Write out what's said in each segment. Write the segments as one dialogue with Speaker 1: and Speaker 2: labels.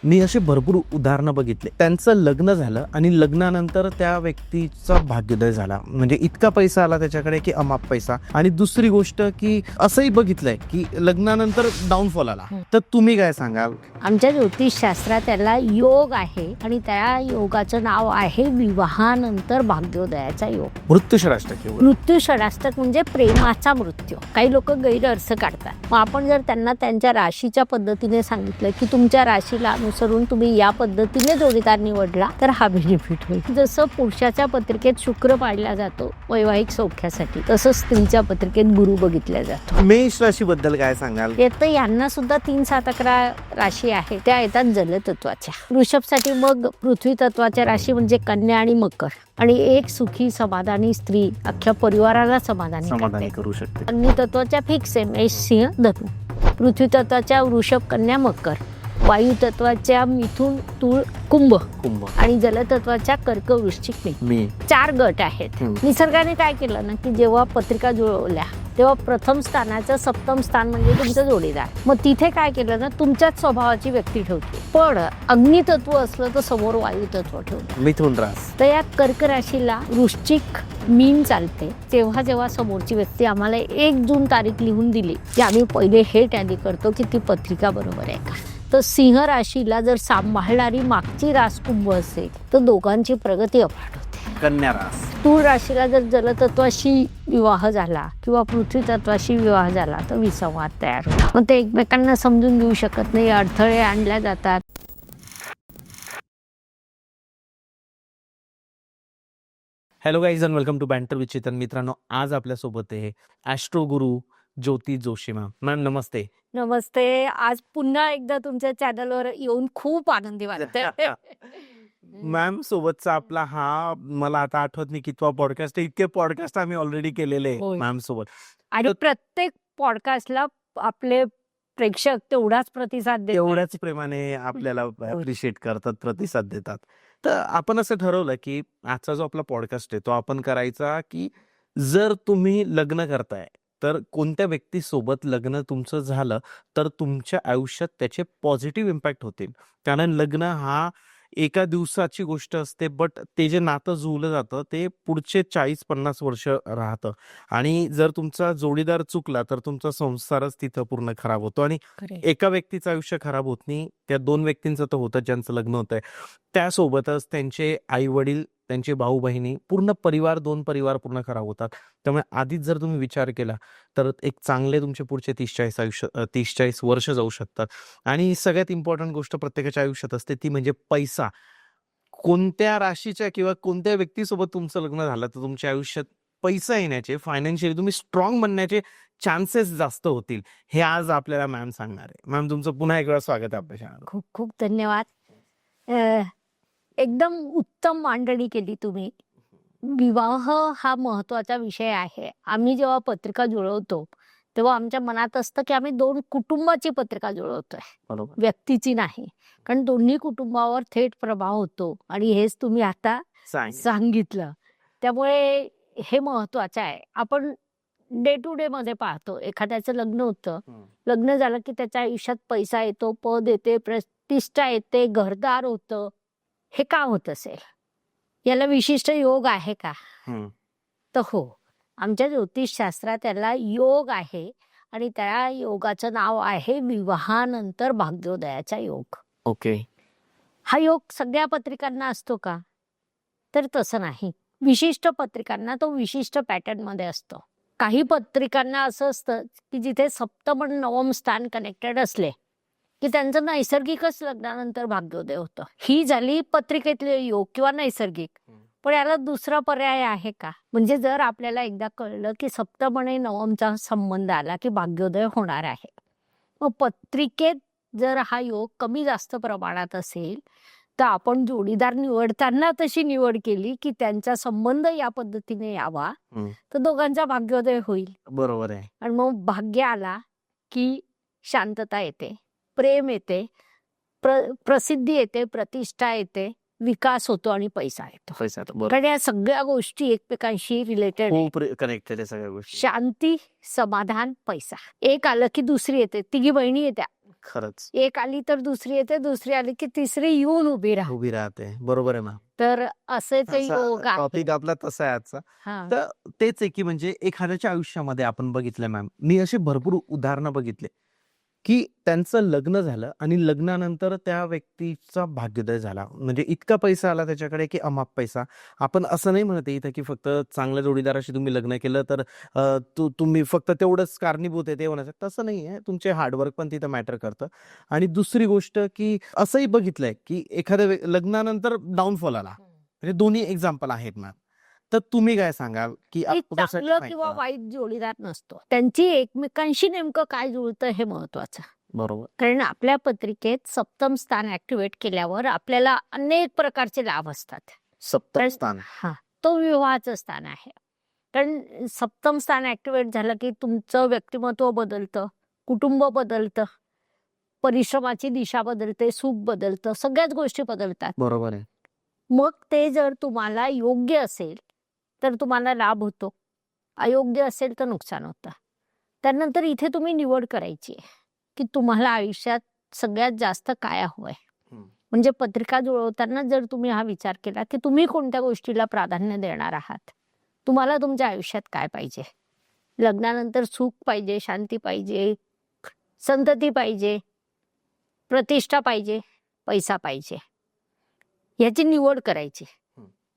Speaker 1: मी असे भरपूर उदाहरणं बघितले. त्यांचं लग्न झालं आणि लग्नानंतर त्या व्यक्तीचा भाग्योदय झाला. म्हणजे इतका पैसा आला त्याच्याकडे की अमाप पैसा. आणि दुसरी गोष्ट की असंही बघितलंय की लग्नानंतर डाऊनफॉल आला. तर तुम्ही काय सांगाल?
Speaker 2: आमच्या ज्योतिषशास्त्रात त्याला योग आहे आणि त्या योगाचं नाव आहे विवाहानंतर भाग्योदयाचा योग.
Speaker 1: मृत्यूशराष्टक योग.
Speaker 2: मृत्यूशराष्टक म्हणजे प्रेमाचा मृत्यू. काही लोक गैरअर्थ काढतात. मग आपण जर त्यांना त्यांच्या राशीच्या पद्धतीने सांगितलं की तुमच्या राशीला अनुसरून तुम्ही या पद्धतीने जोडीदार निवडला तर हा बेनिफिट होईल. जसं पुरुषाच्या पत्रिकेत शुक्र पाळला जातो वैवाहिक सौख्यासाठी, तसं स्त्रीच्या पत्रिकेत गुरु बघितला जातो.
Speaker 1: मेष राशी बद्दल काय सांगाल?
Speaker 2: येतं यांना सुद्धा 3, 7, 11 राशी आहे. त्या येतात जलतत्वाच्या. वृषभसाठी मग पृथ्वी तत्वाच्या राशी म्हणजे कन्या आणि मकर. आणि एक सुखी समाधानी स्त्री अख्ख्या परिवाराला समाधानी
Speaker 1: करू शकते.
Speaker 2: अग्नी तत्वाच्या फिक्स आहे मेष, सिंह, धनु. पृथ्वी तत्वाच्या वृषभ, कन्या, मकर. वायू तत्वाच्या मिथुन, तुळ, कुंभ. आणि जलतत्वाच्या कर्क, वृश्चिक,
Speaker 1: मी
Speaker 2: 4 गट आहेत. निसर्गाने काय केलं ना की जेव्हा पत्रिका जुळवल्या तेव्हा प्रथम स्थानाचं सप्तम स्थान म्हणजे तुमचं जोडीदार. मग तिथे काय केलं ना तुमच्याच स्वभावाची व्यक्ती ठेवते. पण अग्नितत्व असलं तर समोर वायू तत्व ठेवतं.
Speaker 1: मिथुन रास.
Speaker 2: तर या कर्क राशीला वृश्चिक, मीन चालते. तेव्हा जेव्हा समोरची व्यक्ती आम्हाला 1 जून तारीख लिहून दिली की आम्ही पहिले हे टॅली करतो की ती पत्रिका बरोबर आहे का. तर सिंह राशीला जर सांभाळणारी मागची रास कुंभ असेल तर दोघांची प्रगती अफाट होते.
Speaker 1: कन्या रास.
Speaker 2: तूळ राशीला जर जलतत्वाशी विवाह झाला किंवा पृथ्वी तत्वाशी विवाह झाला तर विसंवाद तयार होतो. मग ते एकमेकांना समजून घेऊ शकत नाही, अडथळे आणल्या जातात.
Speaker 1: Hello guys and welcome to banter with Chetan. मित्रांनो, आज आपल्यासोबत आहे astro guru Jyoti Joshi ma'am. Ma'am नमस्ते.
Speaker 2: नमस्ते. आज पुन्हा एकदा तुमच्या चॅनलवर येऊन खूप आनंदी वाटतंय.
Speaker 1: मॅम सोबतचा आपला हा मला आता आठवत नाही कितवा पॉडकास्ट आहे. इतके पॉडकास्ट आम्ही ऑलरेडी केलेले
Speaker 2: होय.
Speaker 1: मॅम सोबत.
Speaker 2: आणि प्रत्येक पॉडकास्टला आपले प्रेक्षक तेवढाच प्रतिसाद देतात.
Speaker 1: तेवढ्याच प्रेमाने आपल्याला अप्रिशिएट करतात, प्रतिसाद देतात. तर आपण असं ठरवलं की आजचा जो आपला पॉडकास्ट आहे तो आपण करायचा की जर तुम्ही लग्न करताय तर कोणत्या व्यक्तीसोबत लग्न तुमचं झालं तर तुमच्या आयुष्यात त्याचे पॉझिटिव्ह इम्पॅक्ट होतील. कारण लग्न हा एका दिवसाची गोष्ट असते, बट ते जे नातं जुळलं जातं ते पुढचे 40-50 वर्ष राहतं. आणि जर तुमचा जोडीदार चुकला तर तुमचा संसारच तिथं पूर्ण खराब होतो. आणि एका व्यक्तीचं आयुष्य खराब होत नाही, त्या 2 व्यक्तींचं तर होतं ज्यांचं लग्न होतंय. त्यासोबतच त्यांचे आई वडील, त्यांचे भाऊ बहिणी, पूर्ण परिवार, 2 परिवार पूर्ण खराब होतात. त्यामुळे आधीच जर तुम्ही विचार केला तर एक चांगले तुमचे पुढचे 30-40 वर्ष जाऊ शकतात. आणि सगळ्यात इम्पॉर्टंट गोष्ट प्रत्येकाच्या आयुष्यात असते ती म्हणजे पैसा. कोणत्या राशीच्या किंवा कोणत्या व्यक्तीसोबत तुमचं लग्न झालं तर तुमच्या आयुष्यात पैसा येण्याचे, फायनान्शियली तुम्ही स्ट्रॉंग बनण्याचे चान्सेस जास्त होतील. हे आज आपल्याला मॅम सांगणार आहे. मॅम तुमचं पुन्हा एक वेळा स्वागत आहे आपल्या चॅनलवर.
Speaker 2: खूप खूप धन्यवाद. एकदम उत्तम मांडणी केली तुम्ही. विवाह हा महत्वाचा विषय आहे. आम्ही जेव्हा पत्रिका जुळवतो तेव्हा आमच्या मनात असतं की आम्ही 2 कुटुंबाची पत्रिका जुळवतोय,
Speaker 1: बरोबर.
Speaker 2: व्यक्तीची नाही. कारण दोन्ही कुटुंबावर थेट प्रभाव होतो आणि हेच तुम्ही आता सांगितलं. त्यामुळे हे महत्वाचं आहे. आपण डे टू डे मध्ये पाहतो एखाद्याचं लग्न होतं, लग्न झालं की त्याच्या आयुष्यात पैसा येतो, पद येते, प्रतिष्ठा येते, घरदार होतं. हे का होत असेल? याला विशिष्ट योग आहे का? तर हो, आमच्या ज्योतिषशास्त्रात त्याला योग आहे आणि त्या योगाचं नाव आहे विवाहानंतर भाग्योदयाचा योग.
Speaker 1: ओके.
Speaker 2: हा योग सगळ्या पत्रिकांना असतो का? तर तसं नाही. विशिष्ट पत्रिकांना तो विशिष्ट पॅटर्न मध्ये असतो. काही पत्रिकांना असं असतं की जिथे सप्तम आणि नवम स्थान कनेक्टेड असले की त्यांचं नैसर्गिकच लग्नानंतर भाग्योदय होतं. ही झाली पत्रिकेतले योग किंवा नैसर्गिक. पण याला दुसरा पर्याय आहे का? म्हणजे जर आपल्याला एकदा कळलं की सप्तम आणि नवमचा संबंध आला की भाग्योदय होणार आहे, मग पत्रिकेत जर हा योग कमी जास्त प्रमाणात असेल तर आपण जोडीदार निवडताना तशी निवड केली की त्यांचा संबंध या पद्धतीने यावा तर दोघांचा भाग्योदय होईल.
Speaker 1: बरोबर आहे.
Speaker 2: आणि मग भाग्य आला की शांतता येते, प्रेम येते, प्रसिद्धी येते, प्रतिष्ठा येते, विकास होतो आणि पैसा येतो.
Speaker 1: पैसा तर बरोबर.
Speaker 2: कारण या सगळ्या गोष्टी एकमेकांशी रिलेटेड,
Speaker 1: खूप कनेक्टेड आहे सगळ्या गोष्टी.
Speaker 2: शांती, समाधान, पैसा. एक आलं की दुसरी येते, तिघी बहिणी येत्या.
Speaker 1: खरंच
Speaker 2: एक आली तर दुसरी येते, दुसरी आली की तिसरी येऊन उभी राहते.
Speaker 1: उभी राहते. बरोबर आहे मॅम.
Speaker 2: तर असे ते योग आहे.
Speaker 1: टॉपिक आपला तसा आहे आजचा.
Speaker 2: हा.
Speaker 1: तर तेच आहे की म्हणजे एखाद्याच्या आयुष्यामध्ये आपण बघितलं मॅम, मी अशी भरपूर उदाहरणं बघितले, की त्यांचं लग्न झालं आणि लग्नानंतर त्या व्यक्तीचा भाग्योदय झाला. म्हणजे इतका पैसा आला त्याच्याकडे की अमाप पैसा. आपण असं नाही म्हणत आहे इथं की फक्त चांगल्या जोडीदाराशी तुम्ही लग्न केलं तर तुम्ही फक्त तेवढंच कारणीभूत आहे ते होण्याचं. तसं नाहीये. तुमचे हार्डवर्क पण तिथं मॅटर करतं. आणि दुसरी गोष्ट की असंही बघितलंय की एखाद्या लग्नानंतर डाऊनफॉल आला. म्हणजे दोन्ही एक्झाम्पल आहेत मॅम. तर तुम्ही काय सांगाल की
Speaker 2: की
Speaker 1: कसं
Speaker 2: चांगलं
Speaker 1: नाही
Speaker 2: किंवा
Speaker 1: का?
Speaker 2: वाईट जोडीदार नसतो. त्यांची एकमेकांशी नेमकं काय जुळतं हे महत्वाचं.
Speaker 1: बरोबर.
Speaker 2: कारण आपल्या पत्रिकेत सप्तम स्थान ऍक्टिव्हेट केल्यावर आपल्याला अनेक प्रकारचे लाभ असतात.
Speaker 1: सप्तम
Speaker 2: कारण
Speaker 1: स्थान.
Speaker 2: हा तो विवाहाचं स्थान आहे. कारण सप्तम स्थान ऍक्टिव्हेट झालं की तुमचं व्यक्तिमत्व बदलतं, कुटुंब बदलतं, परिश्रमाची दिशा बदलते, सुख बदलतं, सगळ्याच गोष्टी बदलतात.
Speaker 1: बरोबर आहे.
Speaker 2: मग ते जर तुम्हाला योग्य असेल तर तुम्हाला लाभ होतो, अयोग्य असेल तर नुकसान होतं. त्यानंतर इथे तुम्ही निवड करायची आहे की तुम्हाला आयुष्यात सगळ्यात जास्त काय हवंय. म्हणजे पत्रिका जुळवताना जर तुम्ही हा विचार केला की तुम्ही कोणत्या गोष्टीला प्राधान्य देणार आहात, तुम्हाला तुमच्या आयुष्यात काय पाहिजे. लग्नानंतर सुख पाहिजे, शांती पाहिजे, संतती पाहिजे, प्रतिष्ठा पाहिजे, पैसा पाहिजे, याची निवड करायची.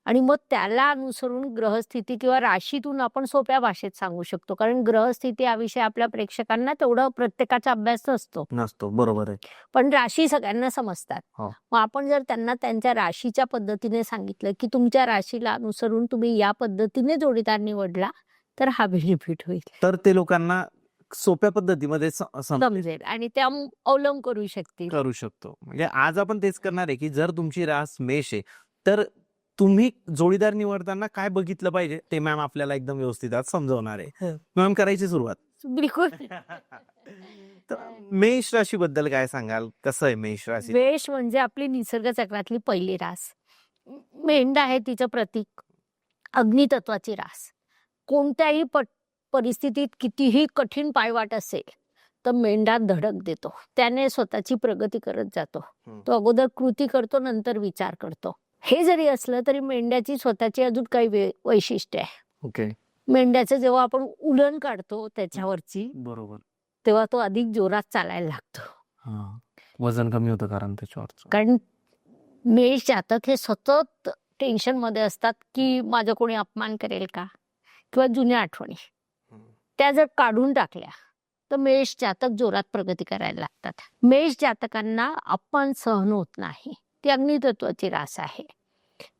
Speaker 2: आणि मग त्याला अनुसरून ग्रहस्थिती किंवा राशीतून आपण सोप्या भाषेत सांगू शकतो. कारण ग्रहस्थिती हा विषय आपल्या प्रेक्षकांना तेवढा प्रत्येकाचा अभ्यास
Speaker 1: नसतो. बरोबर आहे.
Speaker 2: पण राशी सगळ्यांना समजतात.
Speaker 1: हो.
Speaker 2: मग आपण जर त्यांना त्यांच्या राशीच्या पद्धतीने सांगितलं की तुमच्या राशीला अनुसरून तुम्ही या पद्धतीने जोडीदार निवडला तर हा बेनिफिट होईल,
Speaker 1: तर ते लोकांना सोप्या पद्धतीमध्ये
Speaker 2: समजेल आणि त्या अवलंब करू शकतील.
Speaker 1: करू शकतो. म्हणजे आज आपण तेच करणार आहे की जर तुमची रास मेष आहे तर तुम्ही जोडीदार निवडताना काय बघितलं पाहिजे ते मॅम आपल्याला एकदम व्यवस्थित आज समजवणार आहे. मॅम करायची सुरुवात.
Speaker 2: बिलकुल.
Speaker 1: तर मेष राशी बद्दल काय सांगाल? कसं आहे मेष राशी?
Speaker 2: मेष म्हणजे आपली निसर्ग चक्रातली पहिली रास. मेंढा आहे तिचं प्रतीक, अग्नितत्वाची रास. कोणत्याही परिस्थितीत कितीही कठीण पायवाट असेल तर मेंढा धडक देतो, त्याने स्वतःची प्रगती करत जातो. तो अगोदर कृती करतो, नंतर विचार करतो. हे जरी असलं तरी मेंढ्याची स्वतःची अजून काही वैशिष्ट्य आहे.
Speaker 1: ओके.
Speaker 2: मेंढ्याचं जेव्हा आपण उलन काढतो त्याच्यावरची,
Speaker 1: बरोबर.
Speaker 2: तेव्हा तो अधिक जोरात चालायला लागतो.
Speaker 1: वजन कमी होतं कारण त्याच्यावरचं.
Speaker 2: कारण मेष जातक हे सतत टेन्शन मध्ये असतात की माझा कोणी अपमान करेल का, किंवा जुन्या आठवणी त्या जर काढून टाकल्या तर मेष जातक जोरात प्रगती करायला लागतात. मेष जातकांना अपमान सहन होत नाही, ती अग्नितत्वाची रास आहे.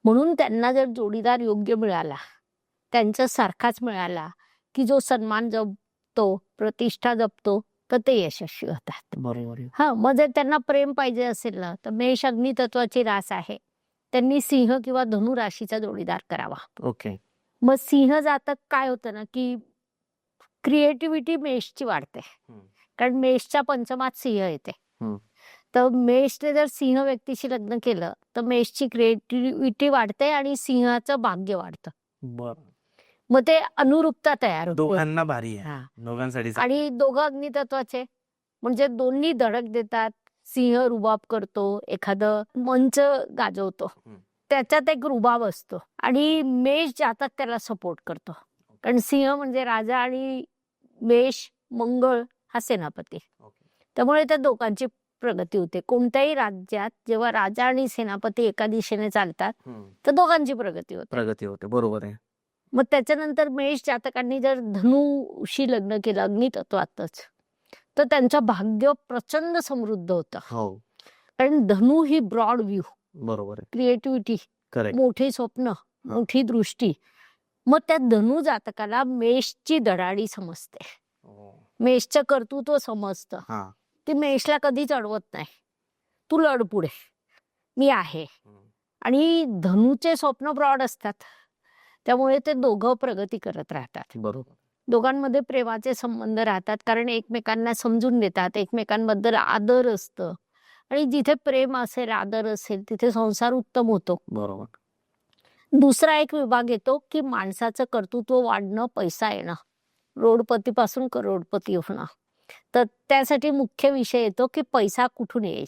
Speaker 2: म्हणून त्यांना जर जोडीदार योग्य मिळाला, त्यांच्या सारखाच मिळाला की जो सन्मान जपतो, प्रतिष्ठा जपतो, तर ते यशस्वी होतात.
Speaker 1: बरोबर.
Speaker 2: हा, मग जर त्यांना प्रेम पाहिजे असेल ना तर मेष अग्नितत्वाची रास आहे, त्यांनी सिंह किंवा धनु राशीचा जोडीदार करावा.
Speaker 1: ओके.
Speaker 2: मग सिंह जातक काय होतं ना की क्रिएटिव्हिटी मेषची वाढते, कारण मेषच्या पंचमात सिंह येते. तर मेषने जर सिंह व्यक्तीशी लग्न केलं तर मेषची क्रिएटिव्हिटी वाढते आणि सिंहाचं भाग्य वाढतं.
Speaker 1: बरं.
Speaker 2: मग ते अनुरूपता तयार होते.
Speaker 1: दोघांना भारी आहे.
Speaker 2: हा.
Speaker 1: दोघांसाठी
Speaker 2: आणि दोघं अग्नितत्वाचे म्हणजे दोन्ही धडक देतात. सिंह रुबाब करतो, एखादं मंच गाजवतो, त्याच्यात एक रुबाब असतो आणि मेष जातक त्याला सपोर्ट करतो. कारण सिंह म्हणजे राजा आणि मेष मंगळ हा सेनापती. त्यामुळे त्या दोघांची प्रगती होते. कोणत्याही राज्यात जेव्हा राजा आणि सेनापती एका दिशेने चालतात तर दोघांची प्रगती होते.
Speaker 1: बरोबर आहे.
Speaker 2: मग त्याच्यानंतर मेष जातकांनी जर धनुशी लग्न केलं अग्नितत्वातच तर त्यांचं भाग्य प्रचंड समृद्ध होतं.
Speaker 1: हो.
Speaker 2: कारण धनु ही ब्रॉड व्ह्यू,
Speaker 1: बरोबर आहे.
Speaker 2: Creativity,
Speaker 1: correct.
Speaker 2: मोठी स्वप्न, मोठी दृष्टी. मग त्या धनु जातकाला मेषची धडाडी समजते, मेषचं कर्तृत्व समजतं. ती मेषला कधीच अडवत नाही, तू लढ पुढे, मी आहे. आणि धनुचे स्वप्न ब्रॉड असतात, त्यामुळे ते दोघं प्रगती करत राहतात.
Speaker 1: बरोबर.
Speaker 2: दोघांमध्ये प्रेमाचे संबंध राहतात, कारण एकमेकांना समजून घेतात, एकमेकांबद्दल आदर असतं. आणि जिथे प्रेम असेल, आदर असेल, तिथे संसार उत्तम होतो.
Speaker 1: बरोबर.
Speaker 2: दुसरा एक विभाग येतो की माणसाचं कर्तृत्व वाढणं, पैसा येणं, रोडपतीपासून करोडपती होणं. तर त्यासाठी मुख्य विषय येतो की पैसा कुठून येईल.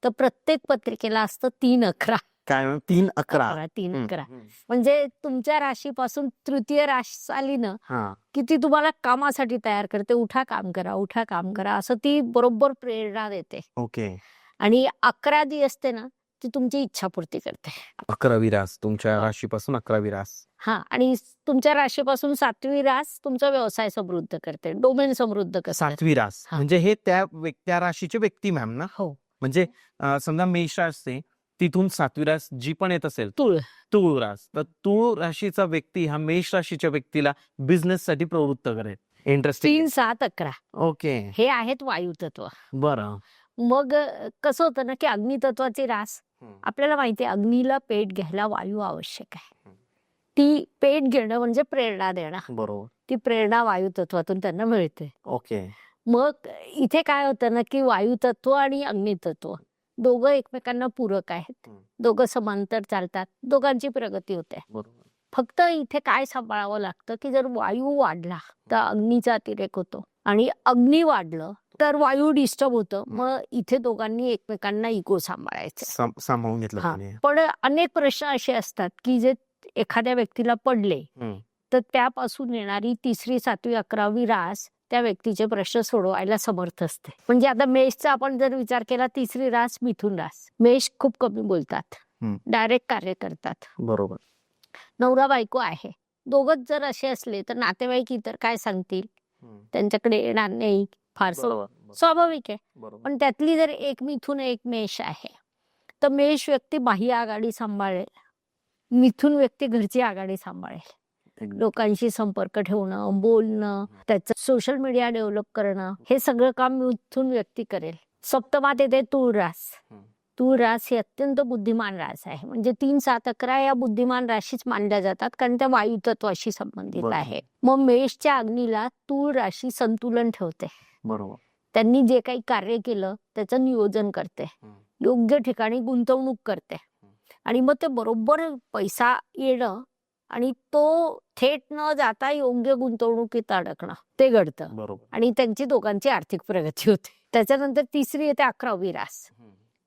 Speaker 2: तर प्रत्येक पत्रिकेला असतं 3-11.
Speaker 1: काय 3-11.
Speaker 2: 3-11 म्हणजे तुमच्या राशीपासून तृतीय राशी आली ना की ती तुम्हाला कामासाठी तयार करते. उठा काम करा, उठा काम करा, असं ती बरोबर प्रेरणा देते.
Speaker 1: ओके.
Speaker 2: आणि 11 जी असते ना ती तुमची इच्छापूर्ती करते.
Speaker 1: 11वी रास तुमच्या राशीपासून 11वी रास.
Speaker 2: हा, आणि तुमच्या राशीपासून 7वी रास तुमचा व्यवसाय समृद्ध करते, डोमेन समृद्ध करते.
Speaker 1: 7वी रास
Speaker 2: हा.
Speaker 1: म्हणजे हे त्या राशीचे व्यक्ती मॅम ना.
Speaker 2: हो.
Speaker 1: म्हणजे समजा मेष राशी तिथून 7वी रास जी पण येत असेल
Speaker 2: तुळ
Speaker 1: रास, तर तुळ राशीचा व्यक्ती हा मेष राशीच्या व्यक्तीला बिझनेस साठी प्रवृत्त करेल. इंटरेस्टिंग.
Speaker 2: 3, 7, 11
Speaker 1: ओके.
Speaker 2: हे आहेत वायुतत्व.
Speaker 1: बरं.
Speaker 2: मग कसं होतं ना की अग्नितत्वाची रास आपल्याला माहिती आहे, अग्नीला पेट घ्यायला वायू आवश्यक आहे. ती पेट घेणं म्हणजे प्रेरणा देणं.
Speaker 1: बरोबर.
Speaker 2: ती प्रेरणा वायुतत्वातून त्यांना मिळते.
Speaker 1: ओके.
Speaker 2: मग इथे काय होतं ना की वायुतत्व आणि अग्नितत्व दोघं एकमेकांना पूरक आहेत. दोघं समांतर चालतात, दोघांची प्रगती होते.
Speaker 1: बरोबर.
Speaker 2: फक्त इथे काय सांभाळावं लागतं की जर वायू वाढला तर अग्नीचा अतिरेक होतो, आणि अग्नी वाढलं तर वायू डिस्टर्ब होतं. मग इथे दोघांनी एकमेकांना इको सांभाळायचं.
Speaker 1: सामावून घेतलं
Speaker 2: हा,
Speaker 1: पाहिजे.
Speaker 2: पण अनेक प्रश्न असे असतात की जे एखाद्या व्यक्तीला पडले तर त्यापासून येणारी 3री, 7वी, 11वी रास त्या व्यक्तीचे प्रश्न सोडवायला समर्थ असते. म्हणजे आता मेषचा आपण जर विचार केला, 3री रास मिथुन रास. मेष खूप कमी बोलतात, डायरेक्ट कार्य करतात.
Speaker 1: बरोबर.
Speaker 2: नवरा बायको आहे, दोघच जर असे असले तर नातेवाईक इतर काय सांगतील, त्यांच्याकडे येणार नाही फारसं, स्वाभाविक आहे. पण त्यातली जर एक मिथुन एक मेष आहे तर मेष व्यक्ती बाह्य आघाडी सांभाळेल, मिथुन व्यक्ती घरची आघाडी सांभाळेल. लोकांशी संपर्क ठेवणं, बोलणं, त्याचं सोशल मीडिया डेव्हलप करणं, हे सगळं काम मिथुन व्यक्ती करेल. सप्तमात येते तुळ रास. तुळ रास ही अत्यंत बुद्धिमान रास आहे. म्हणजे 3, 7, 11 या बुद्धिमान राशीच मानल्या जातात, कारण त्या वायुतत्वाशी संबंधित आहे. मग मेषच्या अग्नीला तुळ राशी संतुलन ठेवते.
Speaker 1: बरोबर.
Speaker 2: त्यांनी जे काही कार्य केलं त्याचं नियोजन करते, योग्य ठिकाणी गुंतवणूक करते, आणि मग ते बरोबर पैसा येणं आणि तो थेट न जाता योग्य गुंतवणुकीत अडकणं ते घडतं.
Speaker 1: बरोबर.
Speaker 2: आणि त्यांची दोघांची आर्थिक प्रगती होते. त्याच्यानंतर 3री येते 11वी रास.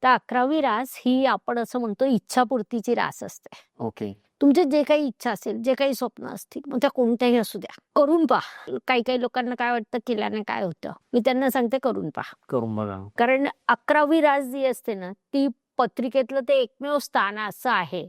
Speaker 2: तर 11वी रास ही आपण असं म्हणतो इच्छापूर्तीची रास असते.
Speaker 1: ओके.
Speaker 2: तुमचे जे काही इच्छा असेल, जे काही स्वप्न असतील, मग त्या कोणत्याही असू द्या, करून पहा. काही लोकांना काय वाटतं केल्याने काय होतं, मी त्यांना सांगते करून पहा,
Speaker 1: करून बघा.
Speaker 2: कारण 11वी रास जी असते ना ती पत्रिकेतलं ते एकमेव स्थान असं आहे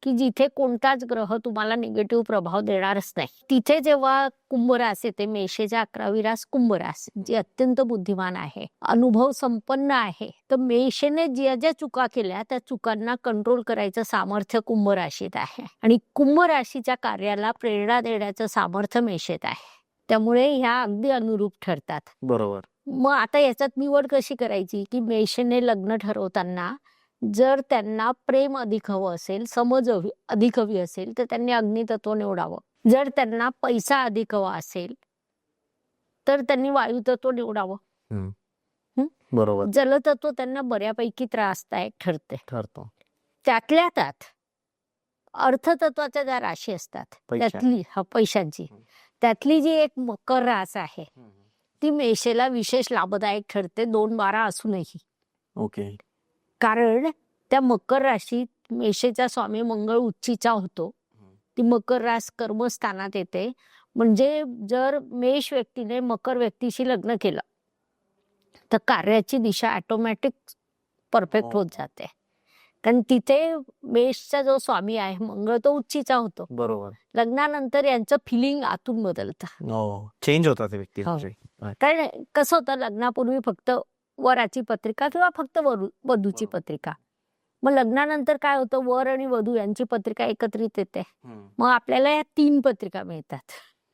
Speaker 2: की जिथे कोणताच ग्रह तुम्हाला निगेटिव्ह प्रभाव देणारच नाही. तिथे जेव्हा कुंभ रास येते, मेषेच्या 11वी रास कुंभ रास, जी अत्यंत बुद्धिमान आहे, अनुभव संपन्न आहे, तर मेषेने ज्या ज्या चुका केल्या त्या चुकांना कंट्रोल करायचं सामर्थ्य कुंभ राशीत आहे, आणि कुंभ राशीच्या कार्याला प्रेरणा देण्याचं सामर्थ्य मेषेत आहे. त्यामुळे ह्या अगदी अनुरूप ठरतात.
Speaker 1: बरोबर.
Speaker 2: मग आता याच्यात निवड कशी करायची की मेषेने लग्न ठरवताना जर त्यांना प्रेम अधिक हवं असेल, समज अधिक हवी असेल तर त्यांनी अग्नितत्व निवडावं. जर त्यांना पैसा अधिक हवा असेल तर त्यांनी वायुतत्व निवडावं.
Speaker 1: बरोबर.
Speaker 2: जलतत्व त्यांना बऱ्यापैकी त्रासदायक ठरतो. त्यातल्या त्यात अर्थतत्वाच्या ज्या राशी असतात त्यातली पैशांची, त्यातली जी एक मकर रास आहे ती मेषेला विशेष लाभदायक ठरते, 2-12 असूनही.
Speaker 1: ओके.
Speaker 2: कारण त्या मकर राशीत मेषेचा स्वामी मंगळ उच्चीचा होतो. ती मकर रास कर्मस्थानात येते. म्हणजे जर मेष व्यक्तीने मकर व्यक्तीशी लग्न केलं तर कार्याची दिशा ऑटोमॅटिक परफेक्ट होत जाते, कारण तिथे मेषचा जो स्वामी आहे मंगळ तो उच्चीचा होतो.
Speaker 1: बरोबर.
Speaker 2: लग्नानंतर यांचं फिलिंग आतून बदलतं,
Speaker 1: चेंज होतात ते व्यक्ती.
Speaker 2: कारण कसं होतं, लग्नापूर्वी फक्त वराची पत्रिका किंवा फक्त वधूची पत्रिका, मग लग्नानंतर काय होतं, वर आणि वधू यांची पत्रिका एकत्रित येते, मग आपल्याला या 3 पत्रिका मिळतात.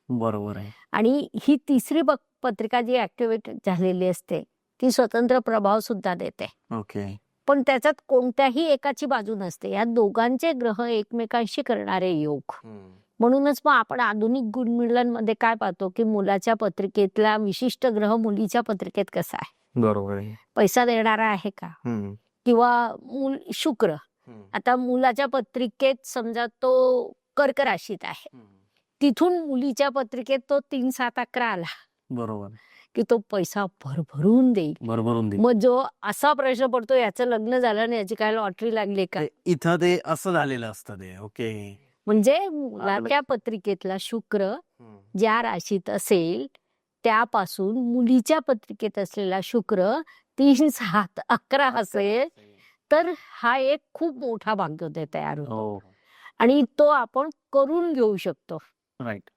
Speaker 1: बरोबर आहे.
Speaker 2: आणि ही 3री पत्रिका जी ऍक्टिव्हेट झालेली असते ती स्वतंत्र प्रभाव सुद्धा देते.
Speaker 1: ओके.
Speaker 2: पण त्याच्यात कोणत्याही एकाची बाजू नसते, या दोघांचे ग्रह एकमेकांशी करणारे योग. म्हणूनच मग आपण आधुनिक गुणमिळांमध्ये काय पाहतो की मुलाच्या पत्रिकेतला विशिष्ट ग्रह मुलीच्या पत्रिकेत कसा आहे,
Speaker 1: बरोबर आहे,
Speaker 2: पैसा देणारा आहे का, किंवा शुक्र आता मुलाच्या पत्रिकेत समजा तो कर्क राशीत आहे, तिथून मुलीच्या पत्रिकेत तो 3, 7, 11 आला,
Speaker 1: बरोबर,
Speaker 2: की तो पैसा भरभरून देईल.
Speaker 1: भरभरून दे.
Speaker 2: मग जो असा प्रश्न पडतो याचं लग्न झालं नाही, याची काय लॉटरी लागली का?
Speaker 1: इथं ते असं झालेलं असतं ते. ओके.
Speaker 2: म्हणजे मुलाच्या पत्रिकेतला शुक्र ज्या राशीत असेल त्यापासून मुलीच्या पत्रिकेत असलेला शुक्र 3, 7, 11 असेल तर हा एक खूप मोठा भाग्योदय तयार होतो
Speaker 1: हो.
Speaker 2: आणि तो आपण करून घेऊ शकतो.
Speaker 1: राईट.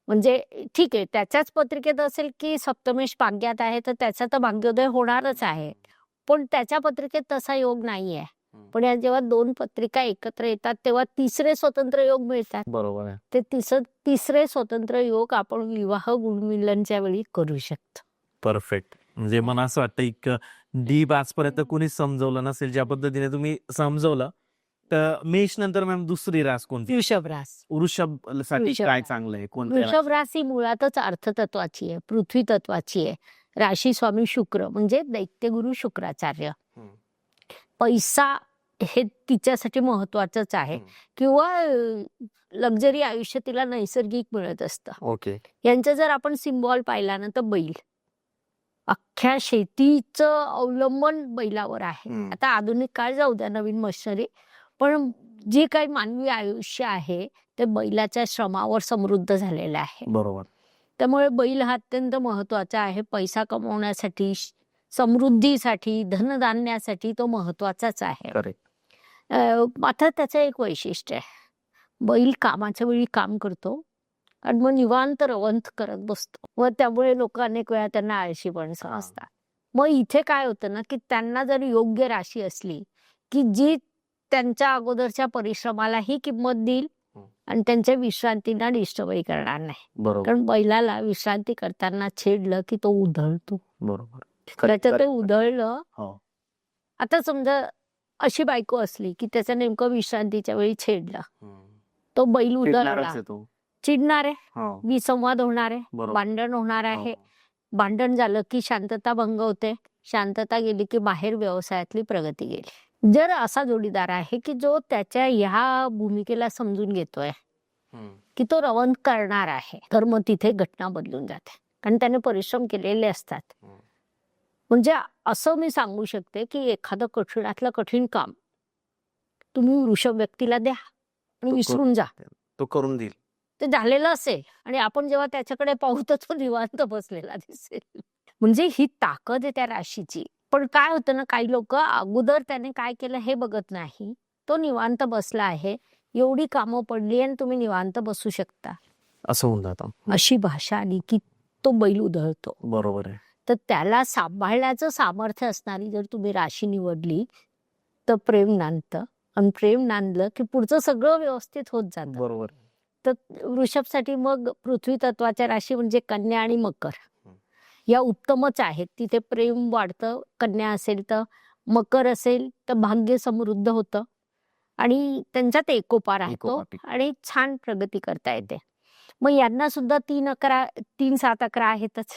Speaker 2: म्हणजे ठीक आहे, त्याच्याच पत्रिकेत असेल की सप्तमेश भाग्यात आहे तर त्याचा तर भाग्योदय होणारच आहे, पण त्याच्या पत्रिकेत तसा योग नाहीये. पण या जेव्हा 2 पत्रिका एकत्र येतात तेव्हा तिसरे स्वतंत्र योग मिळतात.
Speaker 1: बरोबर आहे.
Speaker 2: ते तिसरे स्वतंत्र योग आपण विवाह गुणमिलनच्या वेळी करू शकतो.
Speaker 1: परफेक्ट. म्हणजे मला असं वाटतं एक डीप आजपर्यंत कोणीच समजवलं नसेल ज्या पद्धतीने तुम्ही समजवलं. तर मेष नंतर मॅम दुसरी रास कोणती?
Speaker 2: वृषभ रास.
Speaker 1: वृषभ साठी
Speaker 2: वृषभ
Speaker 1: काय
Speaker 2: रास.
Speaker 1: चांगलं आहे? कोणत्या
Speaker 2: वृषभ रास ही मुळातच अर्थतत्वाची आहे, पृथ्वी तत्वाची आहे. राशी स्वामी शुक्र म्हणजे दैत्यगुरु शुक्राचार्य. पैसा हे तिच्यासाठी महत्वाचंच आहे किंवा लक्झरी आयुष्य तिला नैसर्गिक मिळत असतं.
Speaker 1: ओके.
Speaker 2: यांचं जर आपण सिम्बॉल पाहिला ना तर बैल, अख्ख्या शेतीचं अवलंबन बैलावर आहे. आता आधुनिक काळ जाऊ द्या, नवीन मशिनरी, पण जे काही मानवी आयुष्य आहे ते बैलाच्या श्रमावर समृद्ध झालेलं आहे.
Speaker 1: बरोबर.
Speaker 2: त्यामुळे बैल हा अत्यंत महत्वाचा आहे. पैसा कमवण्यासाठी, समृद्धीसाठी, धनधान्यासाठी तो महत्वाचाच आहे.
Speaker 1: करेक्ट.
Speaker 2: मात्र त्याचं एक वैशिष्ट्य आहे, बैल कामाच्या वेळी काम करतो आणि मग निवांत रवंथ करत बसतो. व त्यामुळे लोक अनेक वेळा त्यांना आळशी पण समजतात. मग इथे काय होतं ना की त्यांना जर योग्य राशी असली की जी त्यांच्या अगोदरच्या परिश्रमालाही किंमत देईल आणि त्यांच्या विश्रांतीला डिस्टर्बही करणार नाही.
Speaker 1: बरोबर.
Speaker 2: कारण बैलाला विश्रांती करताना छेडलं की तो उधळतो.
Speaker 1: बरोबर.
Speaker 2: त्याचं ते उधळलं.
Speaker 1: हो.
Speaker 2: आता समजा अशी बायको असली की त्याचं नेमकं विश्रांतीच्या वेळी छेडलं, तो बैल उधळला, चिडणार आहे,
Speaker 1: हो.
Speaker 2: विसंवाद होणार आहे,
Speaker 1: बरोबर.
Speaker 2: भांडण होणार आहे.
Speaker 1: हो.
Speaker 2: भांडण झालं की शांतता भंग होते, शांतता गेली की बाहेर व्यवसायातली प्रगती गेली. जर असा जोडीदार आहे की जो त्याच्या ह्या भूमिकेला समजून घेतोय की तो रवंथ करणार आहे, तर मग तिथे घटना बदलून जाते, कारण त्याने परिश्रम केलेले असतात. म्हणजे असं मी सांगू शकते की एखादं कठीणातलं कठीण काम तुम्ही वृषभ व्यक्तीला द्या आणि
Speaker 1: तो
Speaker 2: विसरून जा,
Speaker 1: तो करून देईल.
Speaker 2: ते झालेलं असेल आणि आपण जेव्हा त्याच्याकडे पाहू तर तो निवांत बसलेला दिसेल. म्हणजे ही ताकद आहे त्या राशीची. पण काय होतं ना, काही लोक अगोदर त्याने काय केलं हे बघत नाही, तो निवांत बसला आहे, एवढी कामं पडली आणि तुम्ही निवांत बसू शकता,
Speaker 1: असं होऊन जातं.
Speaker 2: अशी भाषा आली की तो बैल उधळतो.
Speaker 1: बरोबर आहे.
Speaker 2: तर त्याला सांभाळण्याचं सामर्थ्य असणारी जर तुम्ही राशी निवडली तर प्रेम नांदतं, आणि प्रेम नांदलं की पुढचं सगळं व्यवस्थित होत जातं.
Speaker 1: बरोबर.
Speaker 2: तर वृषभसाठी मग पृथ्वी तत्वाच्या राशी म्हणजे कन्या आणि मकर या उत्तमच आहेत. तिथे प्रेम वाढतं. कन्या असेल तर, मकर असेल तर भाग्य समृद्ध होतं आणि त्यांच्यात एकोपा राहतो आणि छान प्रगती करता येते. मग यांना सुद्धा 3, 7, 11 आहेतच.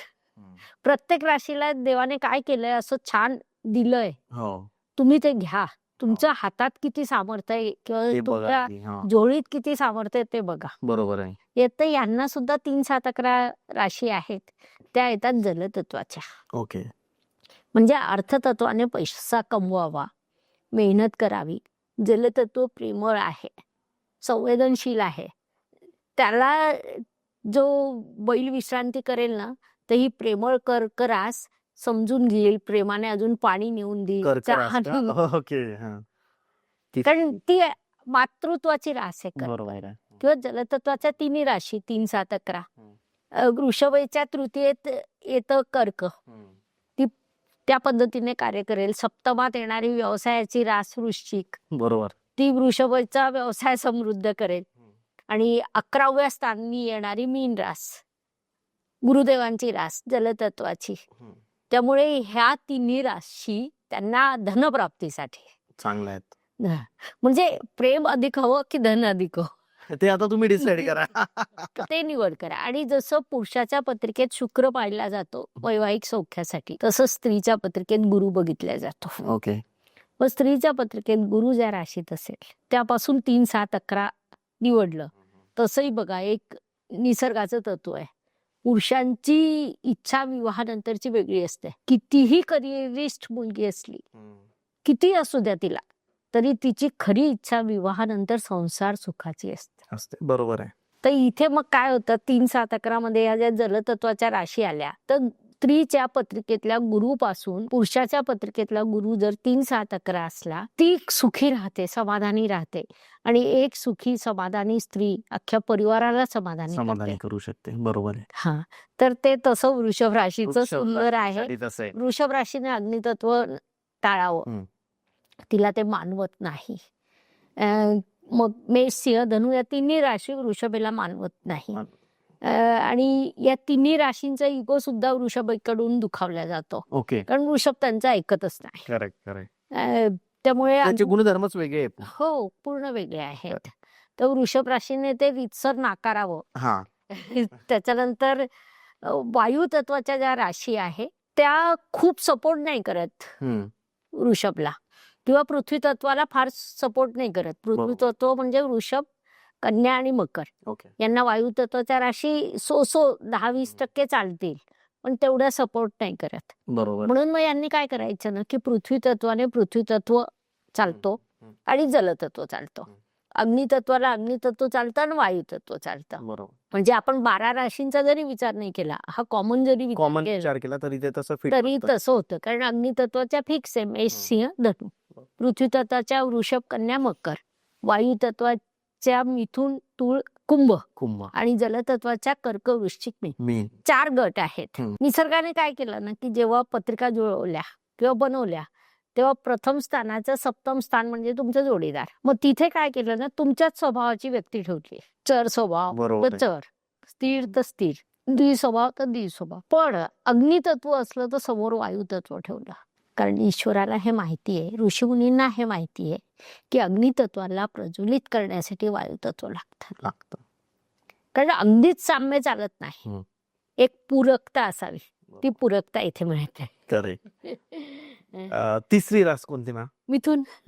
Speaker 2: प्रत्येक राशीला देवाने काय केलंय असं छान दिलंय, तुम्ही ते घ्या. तुमच्या हातात किती सामर्थ्य आहे किंवा तुमच्या जोडीत किती सामर्थ्य आहे ते बघा.
Speaker 1: बरोबर आहे.
Speaker 2: येतं यांना सुद्धा 3, 7, 11 राशी आहेत, त्या येतात जलतत्वाच्या.
Speaker 1: ओके.
Speaker 2: म्हणजे अर्थतत्वाने पैसा कमवावा, मेहनत करावी. जलतत्व प्रेमळ आहे, संवेदनशील आहे. त्याला जो बैल विश्रांती करेल ना तर ही प्रेमळ कर्करास समजून घेईल, प्रेमाने अजून पाणी नेऊन देईल. कारण ती मातृत्वाची रास आहे.
Speaker 1: बरोबर.
Speaker 2: किंवा जलतत्वाच्या 3 राशी 3, 7, 11. वृषभेच्या तृतीयेत येतं कर्क, ती त्या पद्धतीने कार्य करेल. सप्तमात येणारी व्यवसायाची रास वृश्चिक,
Speaker 1: बरोबर,
Speaker 2: ती वृषभेचा व्यवसाय समृद्ध करेल. आणि 11व्या स्थानी येणारी मीन रास गुरुदेवांची रास जलतत्वाची. त्यामुळे ह्या 3 राशी त्यांना धनप्राप्तीसाठी
Speaker 1: चांगल्या आहेत.
Speaker 2: म्हणजे प्रेम अधिक हवं की धन अधिक हवं
Speaker 1: ते आता तुम्ही डिसाइड करा.
Speaker 2: ते निवड करा. आणि जसं पुरुषाच्या पत्रिकेत शुक्र पाहिला जातो वैवाहिक सौख्यासाठी, तसं स्त्रीच्या पत्रिकेत गुरु बघितला जातो.
Speaker 1: ओके.
Speaker 2: मग स्त्रीच्या पत्रिकेत गुरु ज्या राशीत असेल त्यापासून 3, 7, 11 निवडलं. तसंही बघा, एक निसर्गाचं तत्व आहे. पुरुषांची इच्छा विवाहानंतरची वेगळी असते. कितीही करिअरिस्ट मुलगी असली, किती असू द्या तिला, तरी तिची खरी इच्छा विवाहानंतर संसार सुखाची असते.
Speaker 1: असते, बरोबर आहे.
Speaker 2: तर इथे मग काय होतं, 3, 7, 11 मध्ये ह्या ज्या जलतत्वाच्या राशी आल्या, तर स्त्रीच्या पत्रिकेतल्या गुरुपासून पुरुषाच्या पत्रिकेतला गुरु जर 3, 7, 11 असला, ती सुखी राहते, समाधानी राहते. आणि एक सुखी समाधानी स्त्री अख्ख्या परिवाराला समाधानी करते.
Speaker 1: करू शकते, बरोबर आहे.
Speaker 2: हा, तर ते तसं वृषभ राशीचं
Speaker 1: वृषभ
Speaker 2: सुंदर आहे.
Speaker 1: राशीसाठी तसं आहे.
Speaker 2: वृषभ राशीने अग्नितत्व टाळावं, तिला ते मानवत नाही. मग मेष, सिंह, धनु या तिन्ही राशी वृषभेला मानवत नाही. आणि या तिन्ही राशींचा इगो सुद्धा वृषभेकडून दुखावला जातो.
Speaker 1: ओके,
Speaker 2: कारण वृषभ त्यांचा ऐकतच नाही.
Speaker 1: करेक्ट.
Speaker 2: त्यामुळे
Speaker 1: त्याचे गुणधर्मच वेगळे आहेत.
Speaker 2: हो, पूर्ण वेगळे आहेत. तर वृषभ राशीने ते रीतसर नाकारावं.
Speaker 1: हा,
Speaker 2: त्याच्यानंतर वायू तत्वाच्या ज्या राशी आहे त्या खूप सपोर्ट नाही करत वृषभला, किंवा पृथ्वी तत्वाला फार सपोर्ट नाही करत. पृथ्वी तत्व म्हणजे वृषभ, कन्या आणि मकर.
Speaker 1: ओके.
Speaker 2: यांना वायू तत्वाच्या राशी 10-20% चालतील, पण तेवढा सपोर्ट नाही करत.
Speaker 1: बरोबर.
Speaker 2: म्हणून मग यांनी काय करायचं ना, की पृथ्वी तत्वाने पृथ्वी तत्व चालतो आणि जलतत्व चालतो. अग्नितत्वाला अग्नितत्व चालतं आणि वायू तत्व चालतं.
Speaker 1: बरोबर.
Speaker 2: म्हणजे आपण 12 राशींचा जरी विचार नाही केला, हा कॉमन जरी
Speaker 1: विचार केला तरी ते तसं fit
Speaker 2: तरी
Speaker 1: बसतं.
Speaker 2: तसं होतं. कारण अग्नितत्वाच्या फिक्स आहे मेष, सिंह, धनु. पृथ्वी तत्वाच्या वृषभ, कन्या, मकर. वायू तत्वाच्या मिथुन, तुळ, कुंभ आणि जलतत्वाच्या कर्क, वृश्चिक, मीन. 4 गट आहेत. निसर्गाने काय केलं ना, की जेव्हा पत्रिका जुळवल्या किंवा बनवल्या, तेव्हा प्रथम स्थानाचं सप्तम स्थान म्हणजे तुमचं जोडीदार. मग तिथे काय केलं ना, तुमच्याच स्वभावाची व्यक्ती ठेवली. चर स्वभाव
Speaker 1: बरोबर
Speaker 2: तर
Speaker 1: आहे.
Speaker 2: चर, स्थिर तर स्थिर, द्विस्वभाव तर द्विस्वभाव. पण अग्नितत्व असलं तर समोर वायू तत्व ठेवलं. कारण ईश्वराला हे माहिती आहे, ऋषीमुनींना हे माहिती आहे, की अग्नितत्वाला प्रज्वलित करण्यासाठी वायू तत्व लागतं. कारण अगदीच साम्य चालत नाही, एक पूरकता असावी. ती पूरकता इथे मिळते.
Speaker 1: तिसरी रास कोणती मॅम?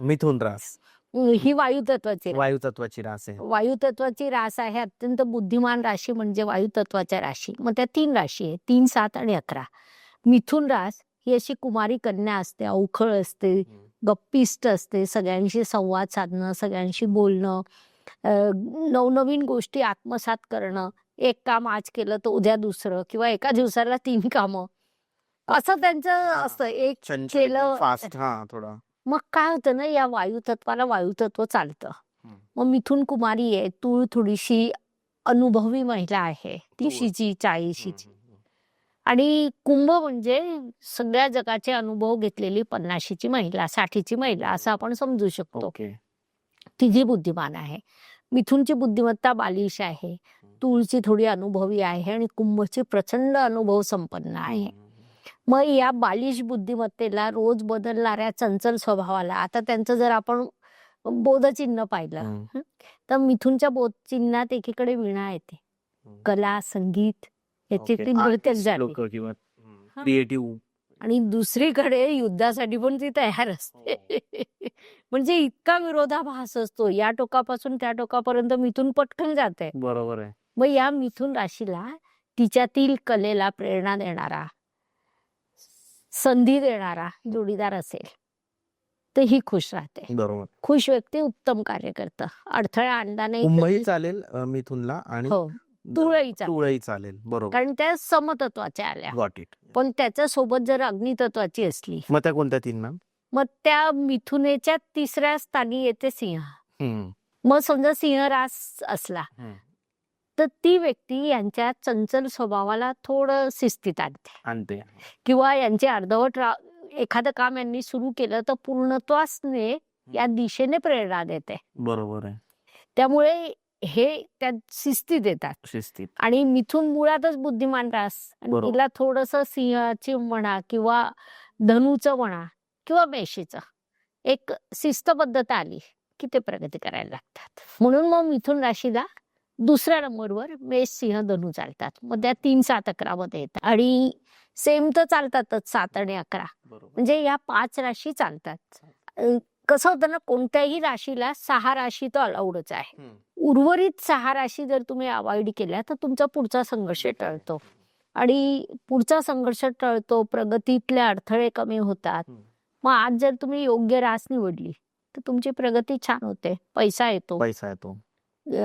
Speaker 1: मिथुन रास.
Speaker 2: ही वायू तत्वाची
Speaker 1: वायू तत्वाची रास आहे.
Speaker 2: वायू तत्वाची रास आहे. अत्यंत बुद्धिमान राशी म्हणजे वायू तत्वाच्या राशी. मग त्या 3 राशी आहे, 3, 7 आणि 11. मिथुन रास ही अशी कुमारी कन्या असते, अवखळ असते, गप्पिष्ट असते, सगळ्यांशी संवाद साधणं, सगळ्यांशी बोलणं, नवनवीन गोष्टी आत्मसात करणं. एक काम आज केलं तर उद्या दुसरं, किंवा एका दिवसाला 3 कामं, असं त्यांचं असतं. एक केलं
Speaker 1: फास्ट. हा, थोडा.
Speaker 2: मग काय होतं ना, या वायू तत्वाला वायू तत्व चालतं. मग मिथुन कुमारी आहे, तुळ थोडीशी अनुभवी महिला आहे, 30ची 40ची. आणि कुंभ म्हणजे सगळ्या जगाचे अनुभव घेतलेली 50ची महिला, 60ची महिला असं आपण समजू शकतो. तिची बुद्धिमान आहे. मिथुनची बुद्धिमत्ता बालिश आहे, तुळची थोडी अनुभवी आहे आणि कुंभची प्रचंड अनुभव संपन्न आहे. मग या बालिश बुद्धिमत्तेला, रोज बदलणाऱ्या चंचल स्वभावाला, आता त्यांचं जर आपण बोधचिन्ह पाहिलं तर मिथुनच्या बोधचिन्हात एकीकडे वीणा येते, कला, संगीत याची ती नृत्य झाली,
Speaker 1: क्रिएटिव्ह.
Speaker 2: आणि दुसरीकडे युद्धासाठी पण ती तयार असते. म्हणजे इतका विरोधाभास असतो, या टोकापासून त्या टोकापर्यंत मिथुन पटकन जाते.
Speaker 1: बरोबर आहे.
Speaker 2: मग या मिथुन राशीला तिच्यातील कलेला प्रेरणा देणारा, संधी देणारा जोडीदार असेल तर ही खुश राहते.
Speaker 1: बरोबर.
Speaker 2: खुश व्यक्ती उत्तम कार्य करतं, अडथळा आणला नाही.
Speaker 1: कुंभही चालेल मिथुनला, आणि तुळही चालेल. बरोबर.
Speaker 2: कारण त्या समतत्वाच्या आल्या.
Speaker 1: Got it.
Speaker 2: पण त्याच्या सोबत जर अग्नितत्वाची असली,
Speaker 1: मग त्या कोणत्या 3 मॅम?
Speaker 2: मग त्या मिथुनेच्या 3ऱ्या स्थानी येते सिंह. मग समजा सिंह रास असला तर ती व्यक्ती यांच्या चंचल स्वभावाला थोडं शिस्तीत आणते, किंवा यांचे अर्धवट एखादं काम यांनी सुरू केलं तर पूर्णत्वासने या दिशेने प्रेरणा देते.
Speaker 1: बरोबर आहे.
Speaker 2: त्यामुळे हे त्या शिस्तीत येतात. आणि मिथुन मुळातच बुद्धिमान रास, आणि तिला थोडस सिंहाची म्हणा किंवा धनुचं म्हणा किंवा मेषीचं एक शिस्तबद्धता आली की ते प्रगती करायला लागतात. म्हणून मग मिथुन राशीला 2ऱ्या नंबरवर मेष, सिंह, धनु चालतात. मग त्या 3, 7, 11 मध्ये येतात. आणि सेम तर चालतातच 7 आणि 11, म्हणजे या 5 राशी चालतात. कसं होतं ना, कोणत्याही राशीला 6 राशी तर अलाउडच आहे. उर्वरित 6 राशी जर तुम्ही अवॉइड केल्या तर तुमचा पुढचा संघर्ष टळतो. आणि पुढचा संघर्ष टळतो, प्रगतीतले अडथळे कमी होतात. मग आज जर तुम्ही योग्य रास निवडली तर तुमची प्रगती छान होते, पैसा येतो
Speaker 1: पैसा येतो.